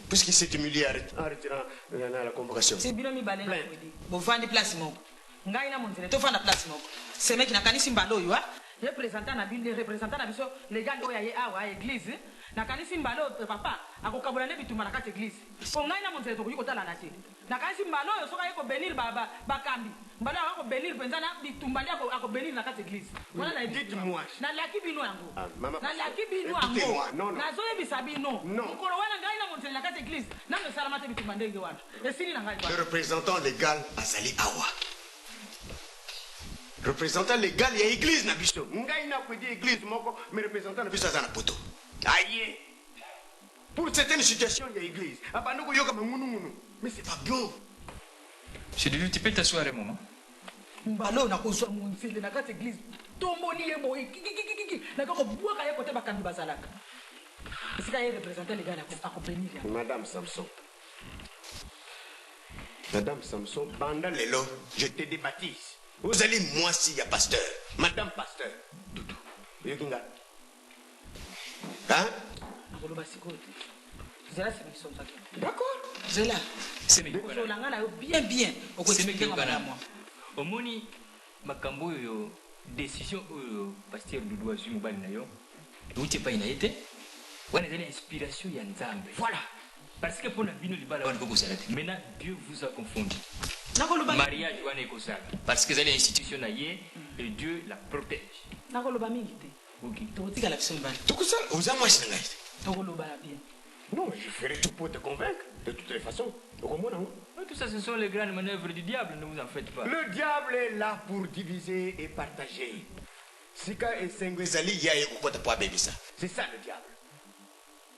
Puisqu'il s'est humilié en retirant la convocation. C'est bien mis balé. Bon, vendre place mon. Ngai na monzele to fanda place mon. C'est mec na kanisi mbalo yo. Représentant na bible représentant na biso légal oya ye awa église na kanisi mbalo papa akokabula ne bituma na kati église po ngai na monzele to ko tala na te na kanisi mbalo yo soka yeko benir baba bakambi mbalo ako benir penza na bitumba ndi ako benir na kati église wana na dites-moi na laki bino yango na laki bino yango na zo yebisa bino ko wana ngai na monzele na kati église na no salamate bitumba ndenge wana esili na ngai le représentant légal azali awa. Représentant légal, il y a l'église na biso. Ngai na kwedi église moko, mais représentant na biso azana poto. Aïe. Pour certaines situations, il y a l'église. Abandoko yoka mungunu. Mais c'est pas bon. Je dis tu peux t'asseoir un moment. Mbalo na kozwa monzele na kati église. Tomoni yebo kiki na ko boka ye kote bakambi bazalaka. Sika ye représentant légal ako bénir. Madame Samson. Madame Samson, pendant les lots, je te débaptise. Vous allez moi s'il y a pasteur. Madame pasteur. Doudou. Hein? D'accord. C'est là. C'est bien. Bien. C'est bien. Au moni, makambo yo décision pasteur Doudou azui mobali na yo. Uti pa inaite. Wana zali inspiration ya Nzambe. Voilà. Parce que pour la bino libala wana koko salate. Maintenant Dieu vous a confondu. Mariage wana ekosala parce que zali institution na ye et Dieu la protège. Nakoloba mingi te. OK. Totika la biso mbali. Tokusala oza mwasi ngai. Tokoloba bien. Non, je ferai tout pour te convaincre de toutes les façons. Tout ça ce sont les grandes manœuvres du diable, ne vous en faites pas. Le diable est là pour diviser et partager. Sika et Sengwezali yaye kokota po abebisa. C'est ça le diable.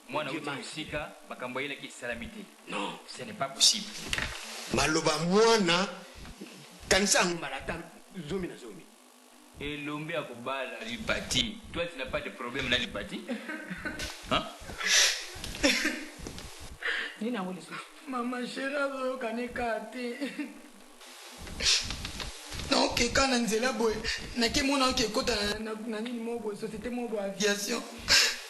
Moi, je suis Sika, Bakamboyela qui salamité. Non, ce n'est pas possible. Maloba mwana kanisa malata zomi na zomi. Et l'homme a combattu la liberté. Toi, tu n'as pas de problème dans la liberté? Hein? Maman chérie, quand est carté. Non, que quand on est là, na ke mona ke kota na nini mobo société mobo aviation.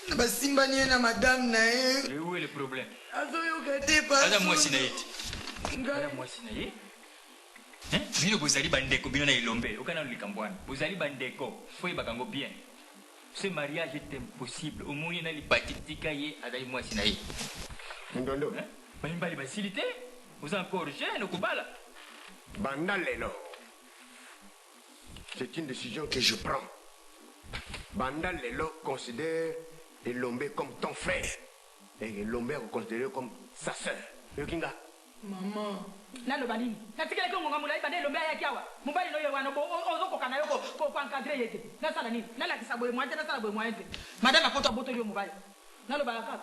Na ba simba ni na madame na e. Et où est le problème? Azo yo gâté pas. Madame moi sinaïti. Madame moi sinaïti. Hein? Bino bozali bandeko bino na ilombe. Okana likambwana. Bozali bandeko. Foi bakango bien. Ce mariage est impossible. Au moins na lipatika ye adai moi sinaïti. Ndondo. Balimbali basilité. Vous encore jeune okubala. Bandalelo. C'est une décision que je prends. Banda Lelo considère Elombe comme ton frère. Et Elombe est considéré comme sa sœur. Yokinga. Maman. Nalo balini. Natikele ko ngonga mulai bande Elombe ya kiawa. Mubali no yewana bo ozoko kana yoko ko encadrer yete. Na sala nini? Nala kisaboye mwanje na sala boye mwanje. Madame apoto boto yo mubali. Nalo balaka.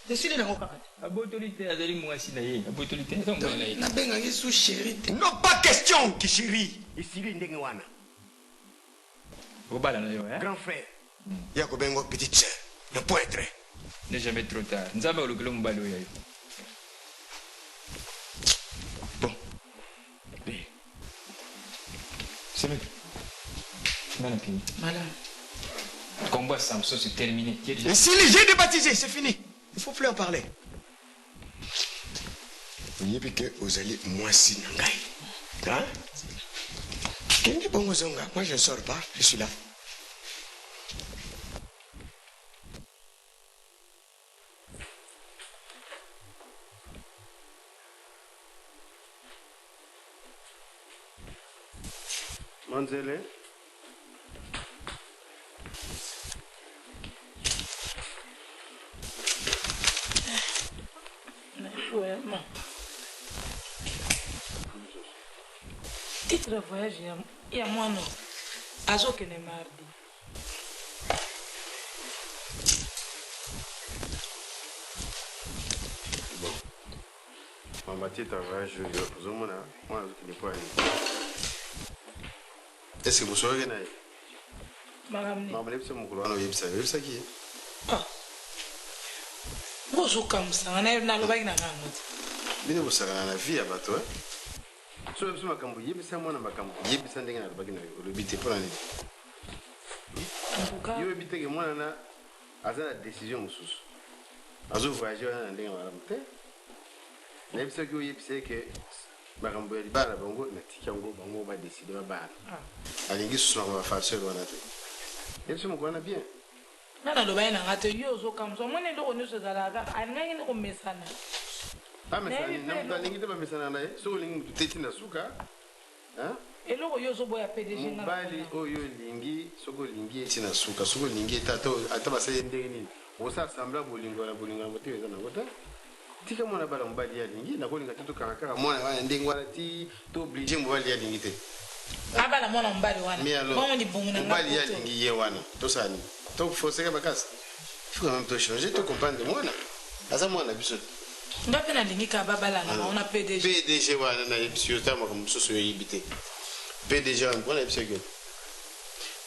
Desili na ngokakati. Abotolité azali mwasi na ye. Abotolité nzo mwana na ye. Na benga yesu chéri. Non pas question kishiri. Ici ndenge wana. Grand frère. Yakobengo petite sœur. Ne peut être. N'est jamais trop tard. Nous avons le club mbalo yayo. Bon. C'est mieux. Madame. Le combat Samson c'est terminé. Et si les j'ai débaptisé, c'est fini. Il ne faut plus en parler. Vous voyez que vous allez moi si nangai. Hein? Moi je ne sors pas, je suis là. Manzele. Titre de voyage, il y a moi non. Azo que ne mardi. Bon. Maman titre de voyage, je vous moi je ne pas. Est-ce que vous savez que Madame. Maman est mon couloir, il est ça qui est. Ah. Vous comme ça, on est dans le bain na gango. Bine vous savez la vie à bateau. So je me cambo yebisa mwana makambo yebisa ndenge na bagina lobite pour l'année. Yo biteke mwana na azana décision mususu. Azo voyager na ndenge na mte. Na yebisa ko yebisa ke makambo ya libala bango na tikango bango ba décider ba bana. Alingi susu ba farceur wana te. Yebisa mo kwana bien. Na lo baina ngate yo zo kam so mwana ndo kono so zalaga anga ni ko mesana. Ah mais ça n'a pas n'ingite pas mesana na so lingi tuteti na suka. Hein? Eloko yo zo boya PDG na. Mbali oyo lingi soko lingi eti na suka soko lingi etato ata basale ndenge nini. Osa sambla bolingo na mote eza na kota. Tika mwana bala mbali ya lingi na kolinga teto kaka mwana wana ndenge wana ti to obligé mbali ya lingi te. Abala mwana mbali wana. Bon ni bongo na mbali ya lingi ye wana. To sani. To forcer ka bakasi. Il faut quand même te changer, te comprendre mwana. Asa mwana biso. Ngapi na lingi ka babala na on a PDG. PDG wana na yebisio ta makambo soso yibite. PDG wana wana yebisio ke.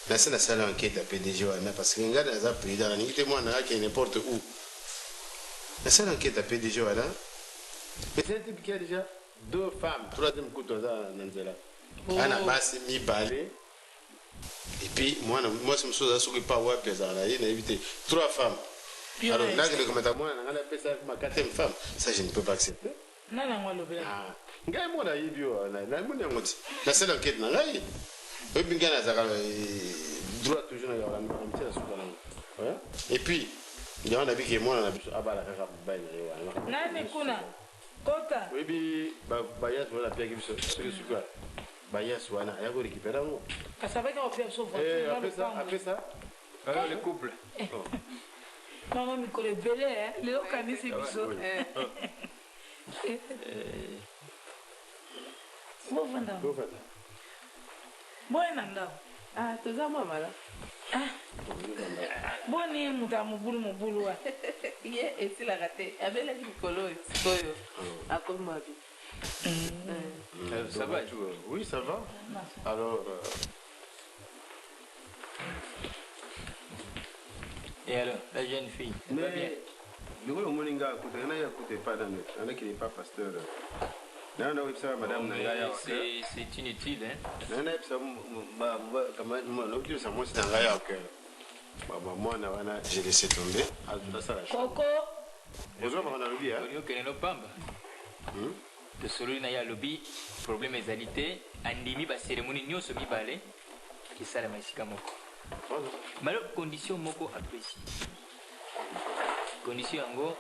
Na sana sala enquête à PDG wana parce que ngana za président ni te mwana yake n'importe où. Na sana enquête à PDG wana. Mais c'est type qui a déjà deux femmes, troisième couteau za nanzela. Ana basi mi balé. Et puis moi c'est une chose à ce que pas ouais plaisir là, il a évité trois femmes. Alors là je le commentaire moi on a appelé ça ma quatrième femme, ça je ne peux pas accepter. Non non moi le bien. Ah, ngai moi na ibio na moi na ngoti. Na c'est l'enquête na ngai. Et puis ngana za droit toujours na yala mtia suka na. Ouais. Et puis il y en a vu que moi na biso abala kaka ba na yala. Nani kuna kota. Oui bi ba ya so la pia ki biso suka. Bayas wana yako récupérer ngo. Kasabeka opia so voiture. Après ça. Alors le couple. Maman mi kole belé hein. Le kanisi biso. Bon vanda. Bon vanda. Bon nanda. Ah, toza mama là. Ah. Boni muta mubulu wa. Ye esi la raté. Abela ki kolo koyo. Akoma bi. Ça va, oui, ça va. Alors, Et alors, la jeune fille, elle va bien? Le rôle au Moninga, écoutez pas dans le. Il y en a qui n'est pas pasteur. Non, non, ça, madame, c'est inutile, hein? Non, non, ça, moi, c'est un gars, ok. Moi, j'ai laissé tomber. Coco! Bonjour, madame Loubi, hein? Tosolo na ya lobby problème ezalité andimi ba cérémonie nyonso mibale kisala masika moko malo condition moko apesi condition yango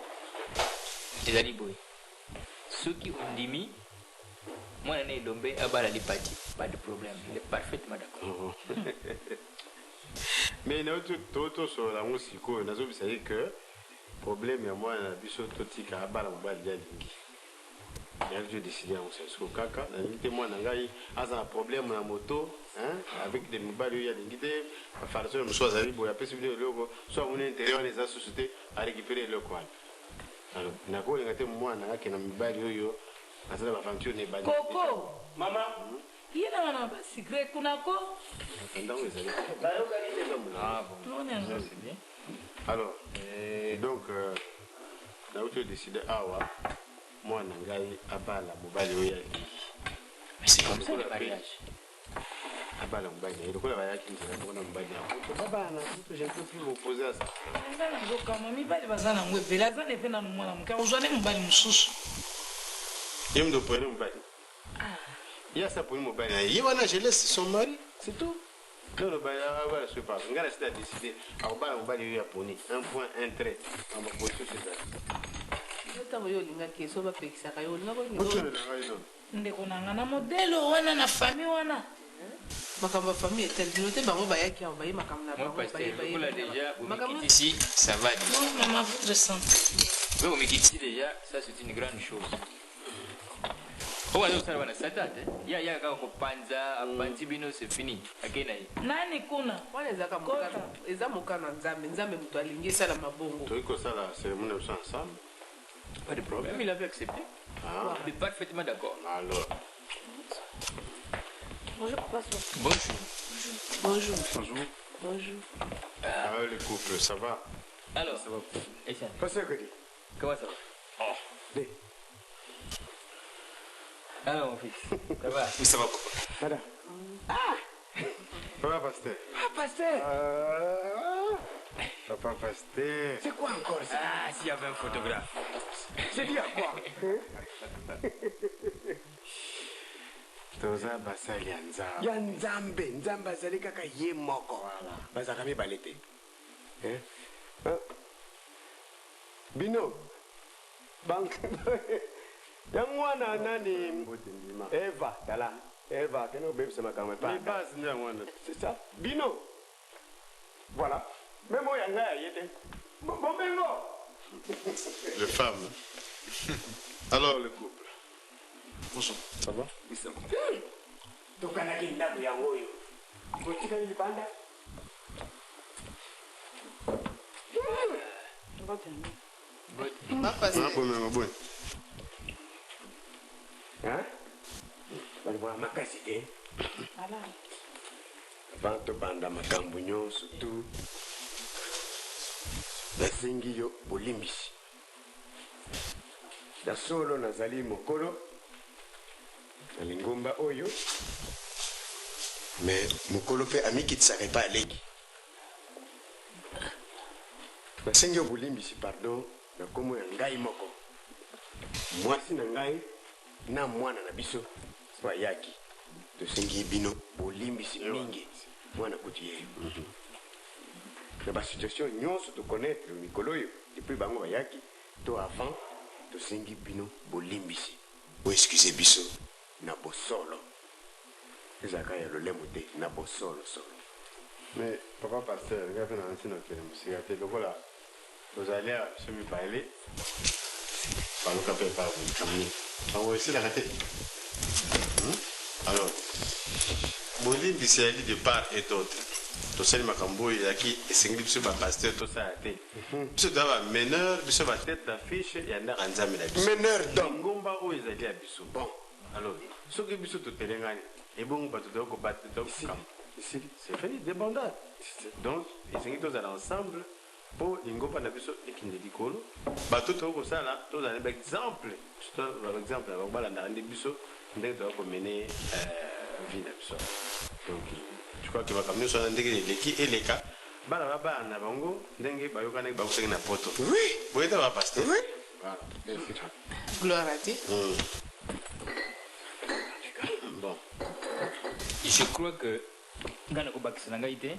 ezali boye soki ondimi mwana na elombe abala lipati pas de problème il est parfaitement d'accord. Mais tout sur la musique nazobisa ye que problème ya mwana na biso totika abala mobali ya lingi. J'ai décidé en ce caca. Moi, j'ai un problème dans la moto, avec des mobiles, il y a des guides. Il faut faire des choses à l'île, il y a des logos, soit on est intérieur des sociétés à récupérer le coin. Alors, il y a moi, qui est un mobile, c'est une aventure. Coco! Maman! Il y a un secret, Kunako? Ah bon, c'est bien. Alors, donc, j'ai décidé, moi, Nangai, Abala, Mobali, mais c'est comme ça le mariage. Abala, Mobali, il y a quoi la mariage qui me dit Mobali? Papa, j'ai un peu plus opposé à ça. Il me doit prendre Mobali. Il y a ça pour Mobali. Il y a je laisse son mari, c'est tout. Non, le bail, je ne sais pas. On a décidé, Mobali, il y a pour nous un point, un trait. On va poser sur ça. ndeko nanga na modelo wana na famille wana makambo famille etel bino te bango bayaki awa baye makambo na bango déjà vous ici ça va non maman votre santé oui vous ici déjà ça c'est une grande chose owa ça va na satate ya ka ko panza apanzi bino c'est fini akena yi nani kuna wana ezaka mokana eza mokana nzambe mutu alingi esala mabongo toiko sala cérémonie ensemble. Pas de problème, il avait accepté. Ah. Il est parfaitement d'accord. Alors. Bonjour, papa. Bonjour. Bonjour. Bonjour. Bonjour. Le couple, ça va? Alors, ça va. Etienne. Comment ça va? Oh. Bé. Alors, mon fils, ça va? Oui, ça va, papa. Madame. Ah! Papa Pasteur. Ah, Pasteur. Papa Pasteur. C'est quoi encore ça? Ah, s'il y avait un photographe. C'est dit à quoi? Toza basali ya nzambe. Ya nzambe, nzambe azali kaka ye moko. Bazaka mibale te. Bino. Bank. Ya mwana nani? Eva, tala. Eva, keno bebisa makambo pa. Mais base ndia mwana. C'est ça. Bino. Voilà. Même moi yanga yete. Bombengo. Les femmes. Alors le couple. Bonjour. Ça va? Oui, ça va. Tokanaki ndaku yango yo. Kotika ni banda. Hein? Balibwa makasi te. Avant tobanda makambo nyonso tu nasengi yo bolimbisi na solo nazali mokolo na lingomba oyo me mokolo mpe amikitisaka epa aleki nasengi yo bolimbisi pardon na nkombo ya ngai moko mwasi na ngai na mwana na biso so ayaki tosengi bino bolimbisi mingi mwana kuti yeyo na basituation nyonso tokonaître mikolo oyo depuis bango bayaki to avant tosengi bino bolimbisi boexcuse biso na bosolo ezalaka ya lolemo te na bosolo solo. Mais papa pasteur nga mpe na nti na kele mosika te lokola tozali ya biso mibale baluka mpe epakamini bango esilaka te. Alors bolimbisi yali de part et d'autre tosali makambo oyo eyaki esengeli biso bapasteur tosala te biso toza bameneur biso batete d'affiche ya ndaka nzambe na biso meneur ngomba oyo ezali ya biso bon alors soki biso totelengani ebongo bato toya kobata c'est fini débandade donc esengeli tozala ensemble po lingo pa na biso ekende likolo bato to ko sala to za exemple par exemple ba bala na ndi biso ndenge to ko mener vie na biso donc je crois que ba kamno so ndenge leki eleka bala ba na bango ndenge ba yokana ba ko na poto oui boyeta ba pasteur oui voilà gloire à Dieu. Bon. Je crois que ngana ko bakisana ngaite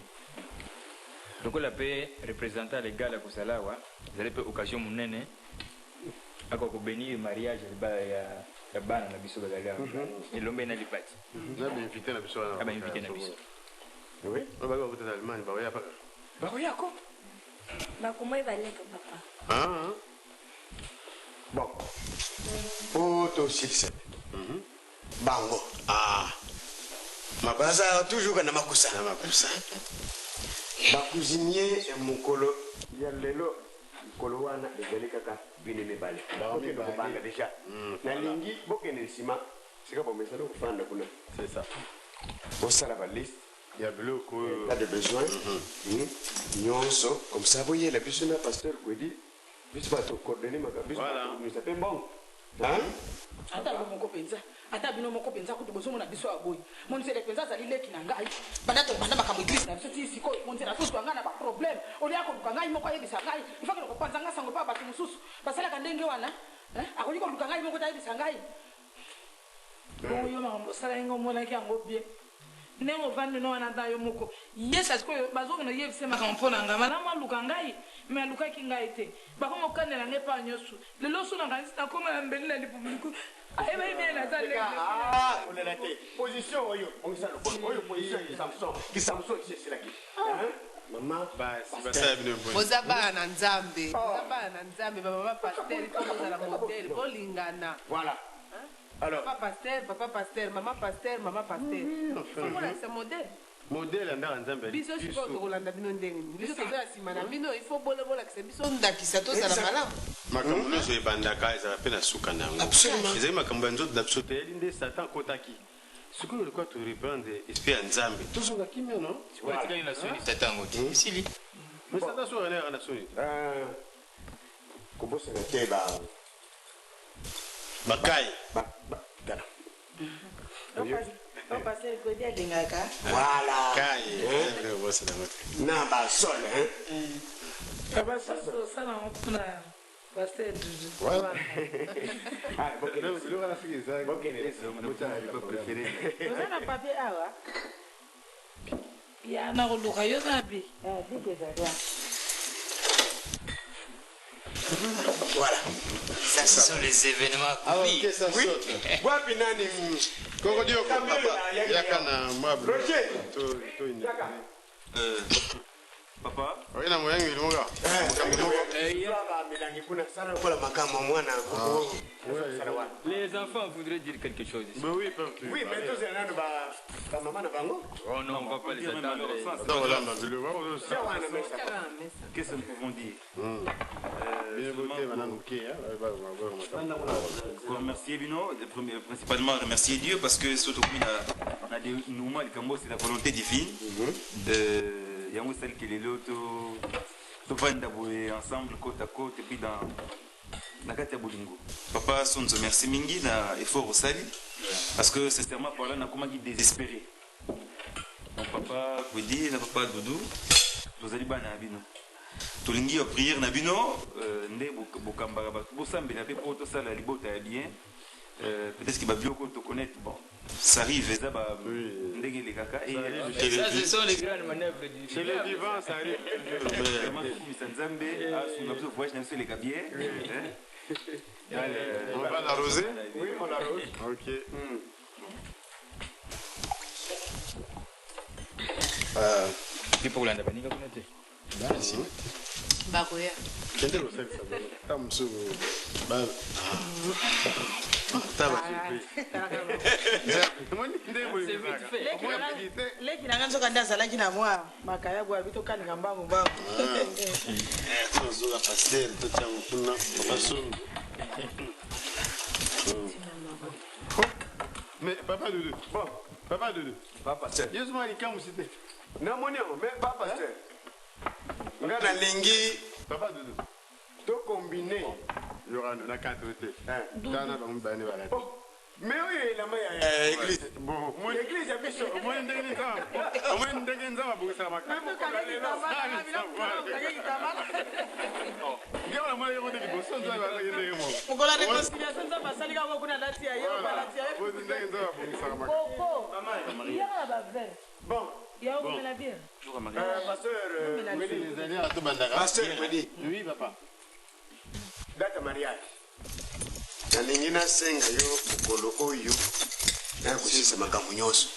lokola pe représentant légal ya kusalawa zali pe occasion munene ako ko bénir mariage ya bana na biso bazali awa elombe na lipati na ba invité na biso aba invité na biso oui on va ko tala Allemagne ba ya pa ba ko yako ba ko mai baleka papa ah bon poto succès bango mabaza toujours na makusa bakuzinie mokolo ya lelo mokolo wana ezali kaka bino mibale bakobanga deja nalingi bokende nsima sika bomesana kofanda kuna c'est ça bosala baliste ya biloko pas de besoin nyonso comme ça boyela biso na pasteur kwedi biso bato coordonné makabiso misa pe bon ata bino moko penza kuti bozomona biso ya boyi monzele penza azali leki na ngai banda tobanda makambo eglise na biso ti sikoyo monzele asusu anga na baproblème olia koluka ngai moko ayebisa ngai ifake lokopanza nga sango mpa bato mosusu basalaka ndenge wana akoki koluka ngai moko tayebisa ngai oyo makambo osala yengo omonaki yango bien ndenge ovandi no wana ata yo moko yesa sikoyo bazokende yebise makambo mpo na ngai malamu aluka ngai me alukaki ngai te bakoma okandela ngai epa nyonso lelo so na ngai nakoma na mbeli na lipubliku ayeba ime naza olela te position oyo ongisa lokola oyo position ya Samson kiseselaki mama basala bino oza bana na nzambe bamama pasteur tozala modele bolingana voilà alors papa pasteur mama pasteur c'est modèle modèle andaka nzambe biso sikoyo tokolanda bino ndenge nini biso toza ya nsima na bino ifo bolakisa biso ndakisa tozala malamu makambo nyonso ebandaka ezala mpe na suka na yango ezali makambo ya nzoto na biso teyeli nde satan akotaki sikoyo olikoa toreprendre esprit ya nzambe tozonga kimia no tikali na soni satan yango te esili mais satan so yango na soni kobosana te bakai voilà na basol oza na papier awa ya na koluka yo zabi voilà ça ce sont les événements oui wapi nani kokodio yaka na mwablo papa oyo na moyangi ilimoga les enfants voudraient dire quelque chose ici. Oui, mais tous les gens ba maman na bango. Oh non, on va pas les attendre. Qu'est-ce que nous pouvons dire? Remercier Bino, principalement remercier Dieu parce que surtout on a des moments c'est la volonté divine. Il y a un celle qui est l'autre, tout va ensemble côte à côte et puis dans la carte Bolingo. Papa Sonzo, merci mingi na effort au sali parce que sincèrement par là on a comment désespéré. Donc papa Kwedi, na papa Doudou, vous allez bien na Bino. Tolingi a prière na Bino, nde bokambara ba bosambela pe pour tout ça la libota est bien. Peut-être qu'il va bien te connaître. Bon, ça arrive, ça va. Ça, ce sont les grandes manœuvres du c'est le divan, ça arrive. On va l'arroser? Oui, on l'arrose. Ok. Pour la Nabanika, Merci. Bakoya. Kende lo sasa. Tamsu. Ba. Taba leki nanga nzoka nde azalaki na mwa makaya bwa bitokaninga mbangu mbangu tozoka pastel totiango kuna papasoni mais papa Doudou bon papa Doudou papa pasteur yesu mwa likamu site namoni yango mais papa pasteur nga nalingi Papa Doudou. tokombine Il y aura la carte de thé. Dans la banque d'année, voilà. mais oyo elama ya église Bon, moi, église ya biso moi, ndenge ça. Moi, ndenge nzaba bongisa makaka. Ngela moi yego ndenge boso nzaba ndenge mo. Mukola réconciliation nzaba basali kako kuna dati ya yo balati ya Bo ndenge nzaba bongisa makaka. Coco. Il y a la verre. bon Il y a où la bière? pasteur Medi Oui, papa. data mariage nalingi nasenga yo mokolo oyo nakosilisa makambo nyonso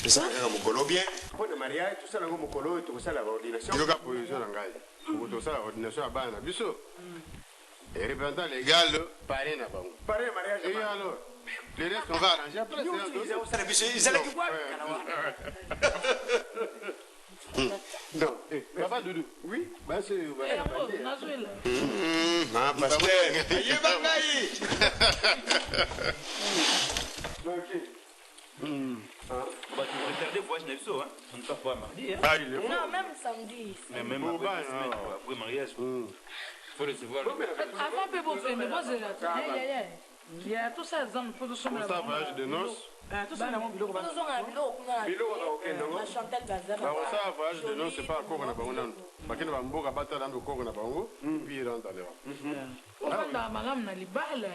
tosala kaka mokolo bien mpo na mariage tosala yango mokolo oyo tokosala baordination Yoka position na ngai. Pour tout ça, ordination à bana. Biso. Et représentant légal, parrain na bango. parrain mariage Et alors, le reste on va arranger après. Non, Papa Doudou. oui, Bah c'est. ma pasteur ayeba ngai Bah, tu peux retarder le voyage d'Abso, hein. On ne part pas mardi, hein. Ah, il est fou. Non, même samedi. Mais même après la semaine, quoi, après le mariage, faut recevoir. Avant, peu bon, mais bon, c'est là. Il y a tout ça, dans le production. Pour ça, voyage de noces. tout ça na mo biloko ba Ça, voyage de noces, c'est pas encore na bango nanu. Bakina ba mboka batala ndo koko na bango, puis il rentre alors. Okanda malamu na libala.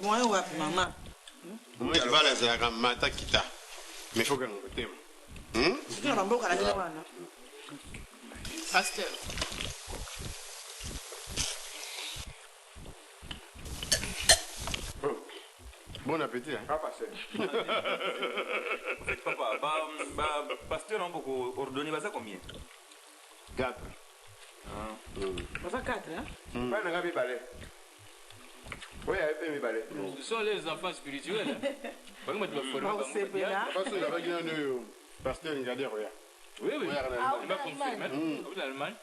moyo wapi mama Moi, il va les la mata kita. Mais faut que on t'aime. tuna bamboka na kila wana Pasteur. Bon appétit, hein. ah pasteur En fait, papa, pasteur, on peut ordonner ça combien? 4. basa 4 hein bana nga mibale oyo ayepe mibale Ce sont les enfants spirituels. Comment tu vas former baosepela Parce que avec un pasteur Ngader, regarde. Oui, oui. Ah, Il va confirmer. Vous l'Allemagne.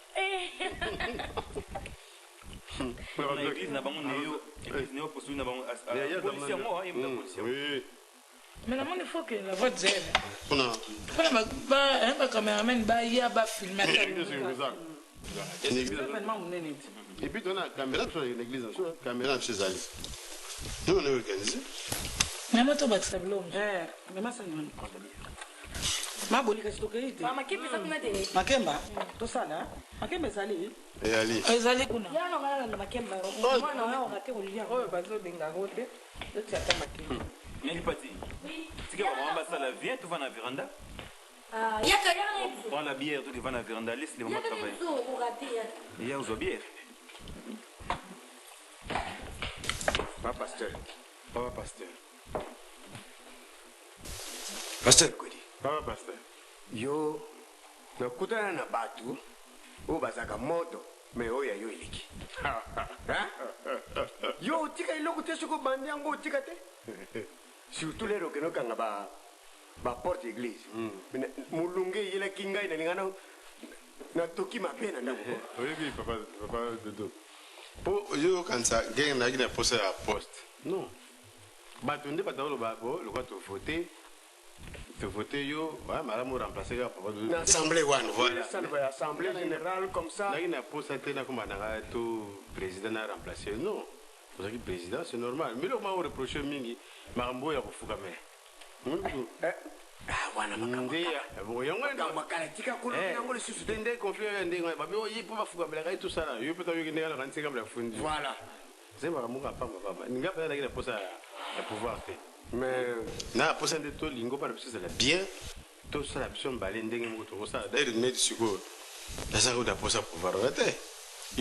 L'église n'a pas mon néo, l'église néo pour n'a pas policier moi, il me policier. Oui. Mais la il faut que la voix de zèle. On a. Un caméraman, il y a un film. Et puis on a la caméra sur l'église, sur la caméra chez Ali. Nous on est organisé. Mais moi, tu vas te savoir. mais masa ni maboli kasi tokeite Mama kipi sa tunate? makemba tosala makemba ezali Et Ali. Ezali kuna. Ya no ngala na makemba. Mwana wao ngate kulia. Oyo bazobenga ngo te. Totiaka makemba. Mais il parti. Si tu vas voir ça la viens, tu vas dans la véranda. Ah, yaka yana. Prends la bière, tu vas dans la véranda, laisse les mamans travailler. Yaka zo urate ya. Il y a aux bière. pas pasteur Papa pasteur. pasteur kodi Papa pasteur. yo nakutana na bato oyo bazalaka moto me oyo ya yo eleki yo otika eloko te soki obandi yango otika te surtout lero okende okanga baporte église molunge eyelaki ngai nalinga natoki mabe na ndako Oui, papa Dodo. Po yo kanisa ngenge nayaki na posa ya poste. Non. Bato nde bato baloba bo lokwa tovote yo malamu remplacer kaka papa Dodo. na assemblée wana Voilà. assemblée générale comme ça nayaki na posa te nakoma nanga to président na remplacer non ozalaki président c'est normal mais loko mako reproche mingi makambo oyo ya kofukamela wana makambo makala tika kolobi yango lisusu te nde conflit ya ndenge babe oyi mpo bafukamelaka ye tosala yo mpe tayoki ndenge naka ntikamela fundi voilà ze makambo nga pamba ninga mpe nazalaki na posa ya pouvoir te mais na posa nde tolingo mpana biso ezala bien tosala biso mbale ndenge moko tokosala daire neti sikoyo nazalaki oda posa pouvoir oya te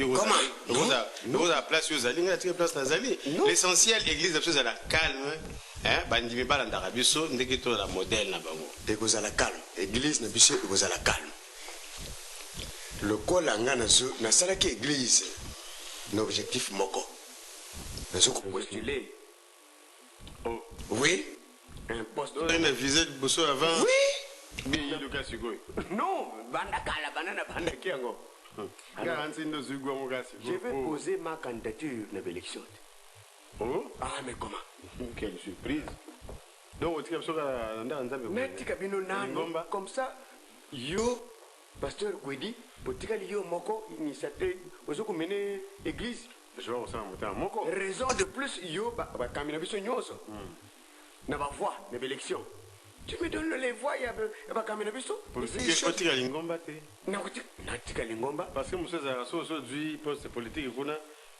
okozala place oyo ozali ngai natika place nazali l'essentiel église na biso ezala calme bandimi balandaka biso ndenge tozala modèle na bango ekozala calme église na biso ekozala calme lokola nga nasalaki église na objectif moko nazokopostule oui un poste na visé liboso avant oui biyeluka sikoyo non banda kala banda na bandaki yango je vais poser ma candidature na l'élection. Oh? Ah, mais comment? Quelle surprise. Donc, tu as mais tika bino nano comme ça yo pasteur Kwedi potikali yo moko initiateur ozo mener église. Je vois ça monter en moko. Raison de plus yo ba kamina biso nyoso. Na ba voix na élection. Tu me donnes les voix ya ba kamina biso. Politique potikali ngomba te. Na tikali ngomba parce que monsieur za so du poste politique kuna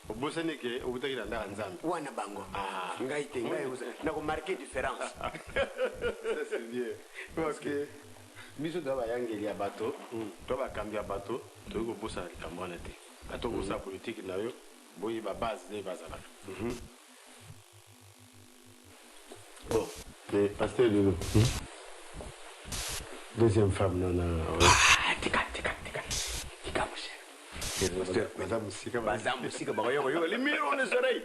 obosane ke obutaki na ndaka nzambe. Wana bango. Ngai te ngai na ko marquer différence. C'est bien. Parce que biso to ba yangeli ya bato, to ba kambi ya bato, to ko bosa likambo na te. Bato bosa politique na yo. Boy, ma base n'est pas à la. Bon, mais pasteur Lulu. Deuxième femme, non, non. Tika, mon cher. Madame Moussika, yo, les miroirs ne seraient.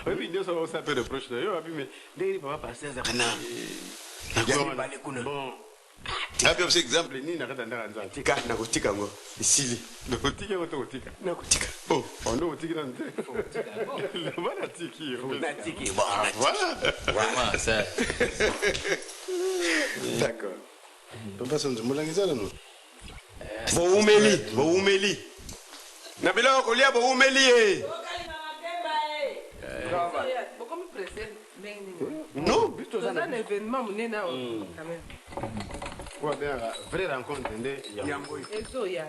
Oui, puis nous sommes un peu de proche de yo, mais dès que papa pasteur Zakana. Bon. Hapo kwa example ni nakata ndaka nzanzi. Tika na kutika ngo. Isili. Na kutika ngo kutika. Na kutika. Oh, on kutika na nte. La bana tiki. Na tiki. Bon, voilà. Vraiment ça. D'accord. Papa sonzo mulangiza no. Bo umeli. Na bila ko lia bo umeli eh. Non, c'est un événement quand même. Ouais, bien, vraie rencontre de Yangoyo. Ezoya.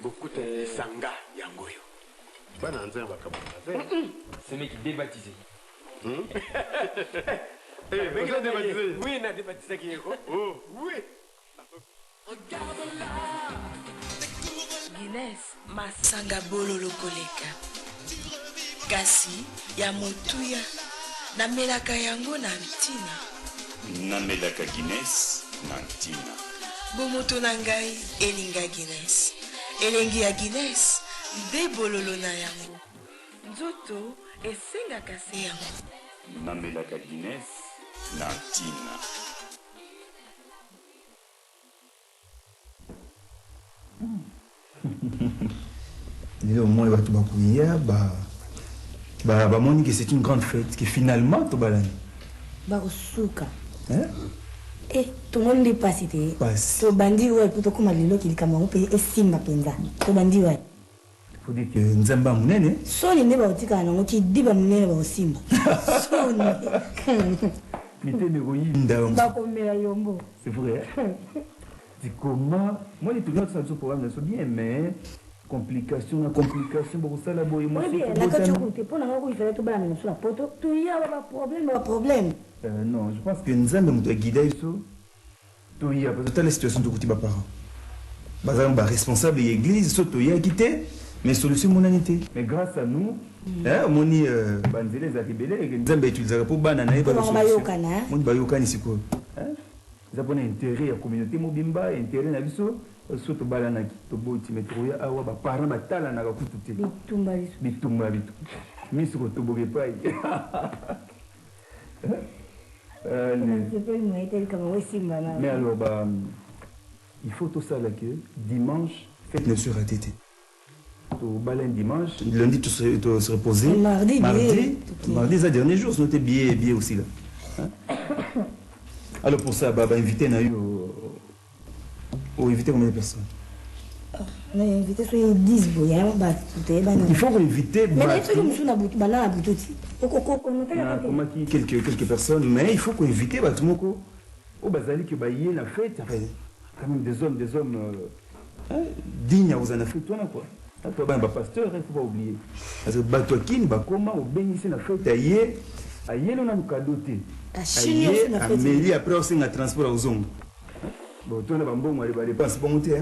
Beaucoup de sanga Yangoyo. Pas dans un bakaba. Ce mec qui débaptisé. Mec a débaptisé. Oui, il a débaptisé qui est quoi? Oh, oui. Guinness masanga bololo koleka. Kasi ya motuya namelaka yango na ntina. Namelaka Guinness na ntina. Bomoto na ngai elinga Guinness. Elengi ya Guinness nde bololo na yango. Nzoto esengaka se yango. Namelaka Guinness na ntina. Au moins, bah, que c'est une grande fête, que finalement, tu vas Barusuka. Hein? Eh, tout le monde est passé. To bandi ouais plutôt comme lelo qui kama pe esimba penza. To bandi ouais. Faut dire que nzamba munene. Soni ne ba otika na ngoti diba munene ba osimba. Soni. Mité meroïnda. Ba komela yombo. C'est vrai. C'est comment moi les tournois ça programme sont bien mais complication pour ça là boy moi c'est la quand tu écoutes pour na ko ifela to bala na sur la poto tu y a pas problème. Non, je pense que nzambe muto guider so to y a parce que la situation de côté ba parents. Bazang ba responsable de l'église so to y a quitté mais solution monanité. Mais grâce à nous moni banzele za kibele nzambe utilisera pour bana na ba solution. Moni ba yokani siko. Nous avons intérêt à la communauté mobimba, intérêt à biso, surtout balanaki, to boti metroya awa ba parents batala na kututé. Bitumba bitu. Miso to boge pai. Mais alors bah il faut tout ça là que dimanche fête ne sera tété. To balen dimanche, lundi tu se reposer. Mardi c'est le dernier jour, c'est notre billet aussi là. Alors pour ça, bah, inviter inviter combien de personnes? On a invité sur 10 boyens, il faut inviter quelques personnes, mais il faut qu'on invite tout le monde. Au Bazali que y la fête, quand même des hommes dignes à vous en Afrique, toi quoi. Toi ben pasteur, il faut pas oublier. Parce que Batokin, bah comment on bénissait la fête aïe on a un cadeau. Amélie après aussi un transport aux ondes. Bon, toi, on a un bon dépense pour monter.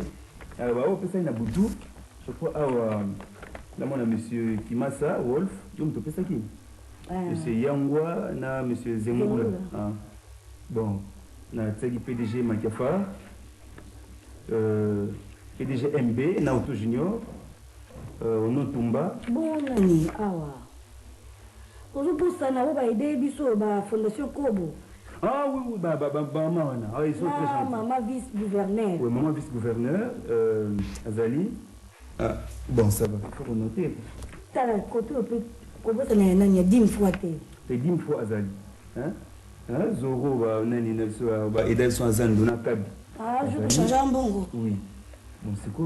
Alors, on peut faire une boutou. Je crois là, on a monsieur Kimasa, Wolf, on peut faire ça qui? Monsieur Yangwa, na monsieur Zemmour. Bon, on a PDG Makiafa, PDG MB, Naoto Junior, Onotumba. Bon, Nani, awa. Aujourd'hui, ça n'a pas aidé la Fondation Kobo. Ah oui, maman, ils sont très gentils. Maman vice-gouverneur. Oui, maman vice-gouverneur, Azali. Ah, bon, ça va, il faut noter. T'as le côté, il y a 10 fois. C'est 10 fois Azali. Zoro, Edel sont à Zandona Kab. Ah, je vais changer un bongo. Oui. Bon, c'est quoi?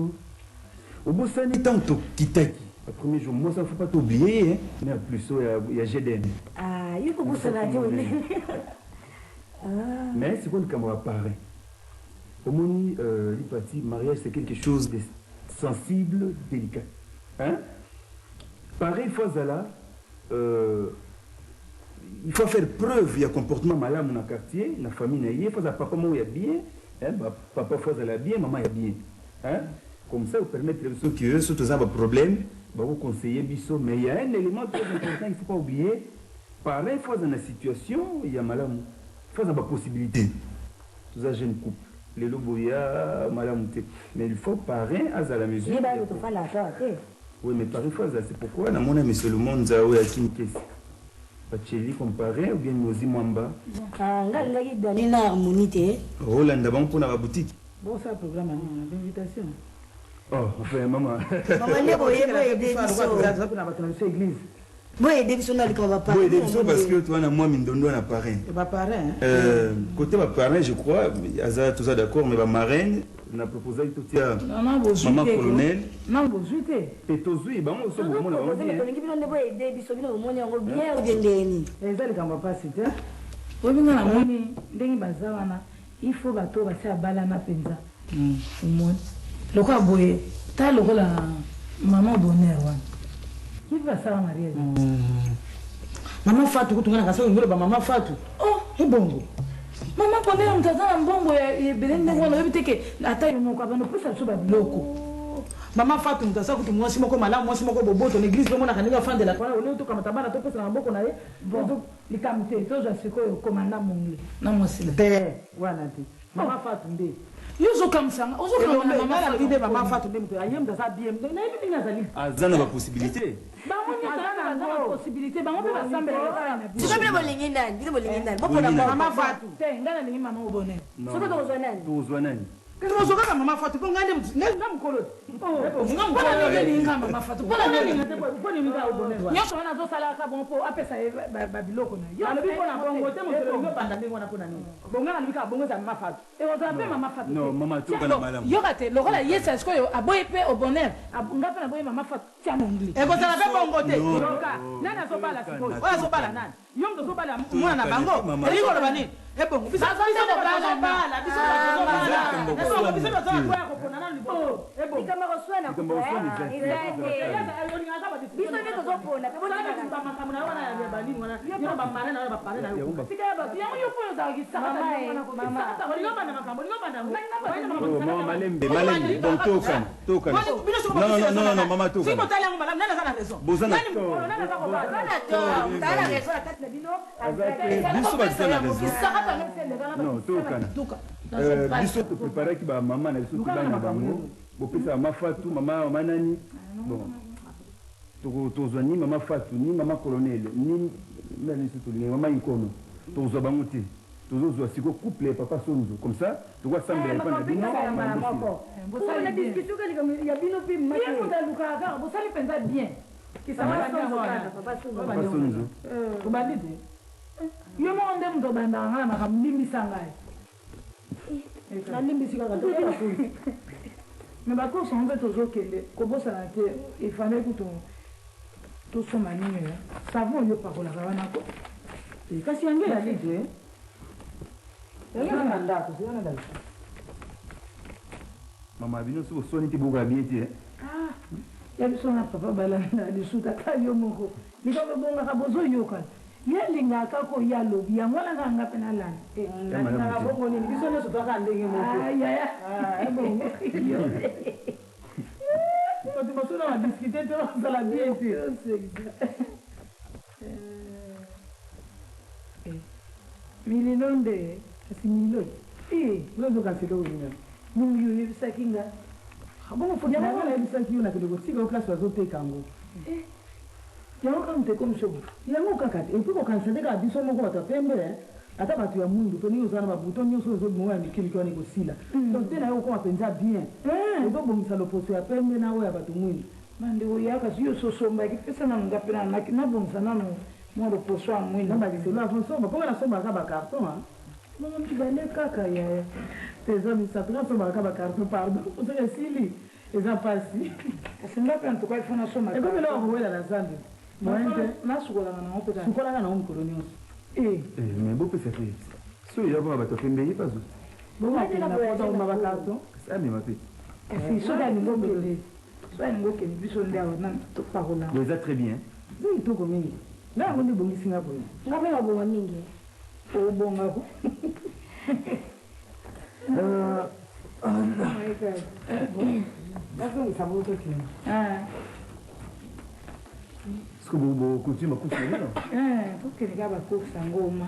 Au bout de tant que Kitaki. Le premier jour, moi, ça ne faut pas t'oublier. Hein. Mais en plus, il y a GDN. Ah, il faut que vous soyez Mais c'est quoi le camarade pareil? Au moins, le mariage, c'est quelque chose de sensible, délicat. Hein? Pareil, il faut faire preuve, il y a un comportement malade dans le quartier, dans la famille, il faut que papa il y a bien, hein? Papa il y a bien, maman il y a bien. Hein? Comme ça, vous permettre aux gens qui ont des problèmes, vous conseiller, mais il y a un élément très important, il ne faut pas oublier. Pareil, il faut dans la situation, il y a malade, il faut avoir possibilité. Tous les jeunes couples, les loboya, malade, mais il faut pareil à la mesure. Oui, mais pareil, c'est pourquoi dans mon ami c'est le monde, ça a qui une question. Pacheli comparé ou bien Mozi Mwamba? Ngalaki donné une harmonie. Roland d'abord pour la boutique. Bon, ça programme d'invitation. Oh, enfin, maman. Maman, ne voyez pas aider l'église. Bon, aider son ali comme papa. Bon, aider son parce que toi, moi, Mindondo n'a pas rien. Pas parrain. Côté ma parrain, je crois, Aza, tout ça d'accord, mais ma marraine. On a proposé tout ça. Maman colonel. Non, vous jouez. Et tous oui, bon, on se voit mon avant. Il faut bateau passer à Balana Penza. Au monde. Le quoi boye, t'as le rôle à maman bonheur. Qui va ça à mariage? Maman Fatou, tu as un maman Fatou. Oh, et bongo. Maman connaît un tata en bongo et Belende, on a vu que la taille de mon cabane peut faire sur Babiloko. Maman Fatou, tu as ça que moi, si mon malade, moi, si mon bobo, ton église, le monde a gagné la fin de la croix, on est tout comme tabana, tout ça, on a bon, les camités, tout ça, c'est quoi, commandant mon lit. Non, moi, c'est le père. Voilà, maman Fatou, Yozo comme ça, ozo comme maman la vie de maman Fatou, ayem dans sa bien, Azana la possibilité. Bah, on y a la possibilité, bah, on peut rassembler. Tu vas bien voler nan, dis voler nan. Bon pour la maman Fatou. T'es ngana ni maman au bonheur. Ce que tu as nan. Tu as nan. Qu'est-ce que tu as maman Fatou? Pour gagner, n'aime colo. Oh, ngam colo ni maman Fatou. Pour la ngani, pour ni ngam au bonheur. Yo so na zo sala ka bon po apesa babiloko na. Yo na bi ko na bongo te mo tele ngo banda ndingo na kuna ni. Bonga na bi ka bongo za maman Fatou. Et on appelle maman Fatou. Non, maman tu kana malam. Yo kate, le rôle yes est-ce que aboye pe au bonheur. Ngape na boye maman Fatou. Tia mongli. E ko sala pe bongo te. Yoka. Nana so bala siko. Oya so bala nani? Yom to so bala mwana na bango. E ko lo bani. E bongo. Bisa bala bala. Bisa bala. Biso te préparer qui ba maman na biso qui ba na bango bo pesa ma Fatou maman manani bon to zoni maman Fatou ni maman colonel ni nani surtout ni maman Inkono to zo bango te to zo siko couple papa sonzo comme ça to va sembler pas na bino la discussion il y a bino pi ma bien ko luka ga bo sali pensa bien qui ça va papa sonzo ko bandite yo mo ndem to banda ngala makamlimbisa ngai mais bakoso on veut tozokende kobosana te efale kuto tosomba nini savon oyo pakolaka wana ko kasi yango ezali te yango na ndako ziyana ndako mama bino so soni te boka bien te ya biso na papa balanda lisuta ka yo moko likolo bongaka bozoyoka yalingaka ko yalobi yango nanga ngape na lana na bongo ni biso ne so toka ndenge moko bongo ko tu mosuna wa discuter to sala bien mililonde kasi mililo lozo kasi do ni mungu yo bisakinga bongo fo ya na bisaki yo na kidogo sika class wazoteka ngo yango kaka mute comme shogo yango kaka te epuko kansende ka biso moko bato pembe ata bato ya mundu to ni uzana babuto nyonso zo bimwa ya mikili kwa ni kosila donc tena yo ko mapenza bien ezo bomisa loposo ya pembe na o ya bato mwini mande o ya kasi yo sosomba kipesa na ngapena na bomisa nano mo loposo ya mwini namba kiselo afon somba ponga na somba ka ba carton Non, tu vas aller caca, yaya. Tes hommes, ça te rend ma carte, pardon. Vous savez, si, ils ont pas si. C'est là en tout cas, il faut nous sommer. Et comme là, on voit la salle. Moi, là, je suis là, on peut pas. Je suis là, on colonial. Mais beau peut faire. Si il y a un bateau, il n'y a pas de. Bon, on a pas de carton. Ça, mais ma fille. Si, soit un niveau que soit un niveau que nous puissions dire, non, pas là. Vous êtes très bien. Oui, tout comme il. Là, on est bon ici, là. On va faire un bon ami. Oh, bon, là. Oh my God. That's what it's about to do. Est-ce que vous continuez à coucher là? Pour que les gars coupent ça, ngoma.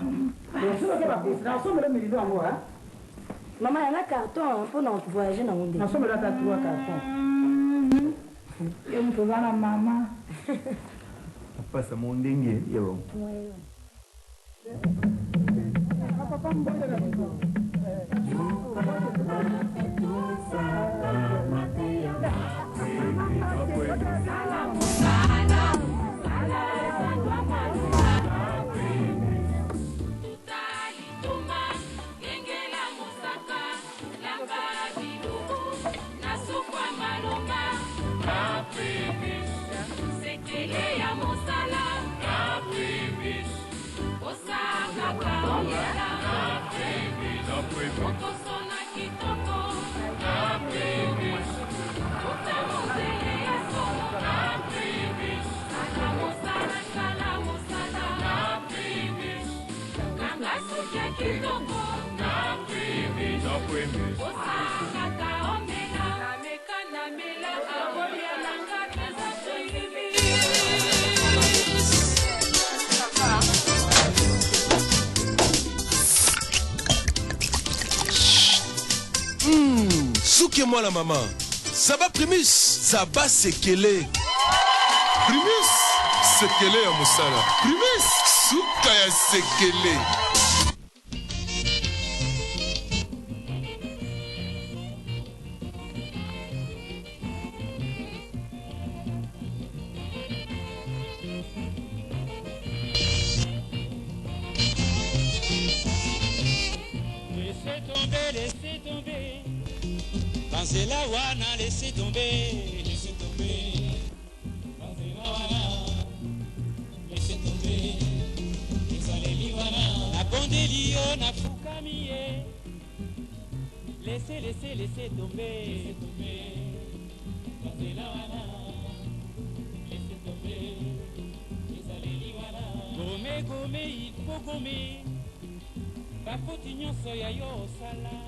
Maman, il y a un carton pour nous voyager dans le monde. Nous sommes là, tu as 3 cartons. Et nous faisons la maman. Passe à mon dingue, yo. Souki-moi la maman. Ça va Primus, ça va sekele. Primus, sekele ya musala. Primus, souka ya sekele. Banzela wana laissez tomber, laissez tomber. Banzela wana laissez tomber. Ezaleli wana na bondeli yo na fukami ye. Laissez tomber, laissez tomber. Banzela wana laissez tomber. Ezaleli wana gome il faut gome. Bafoti nyonso ya yo osala.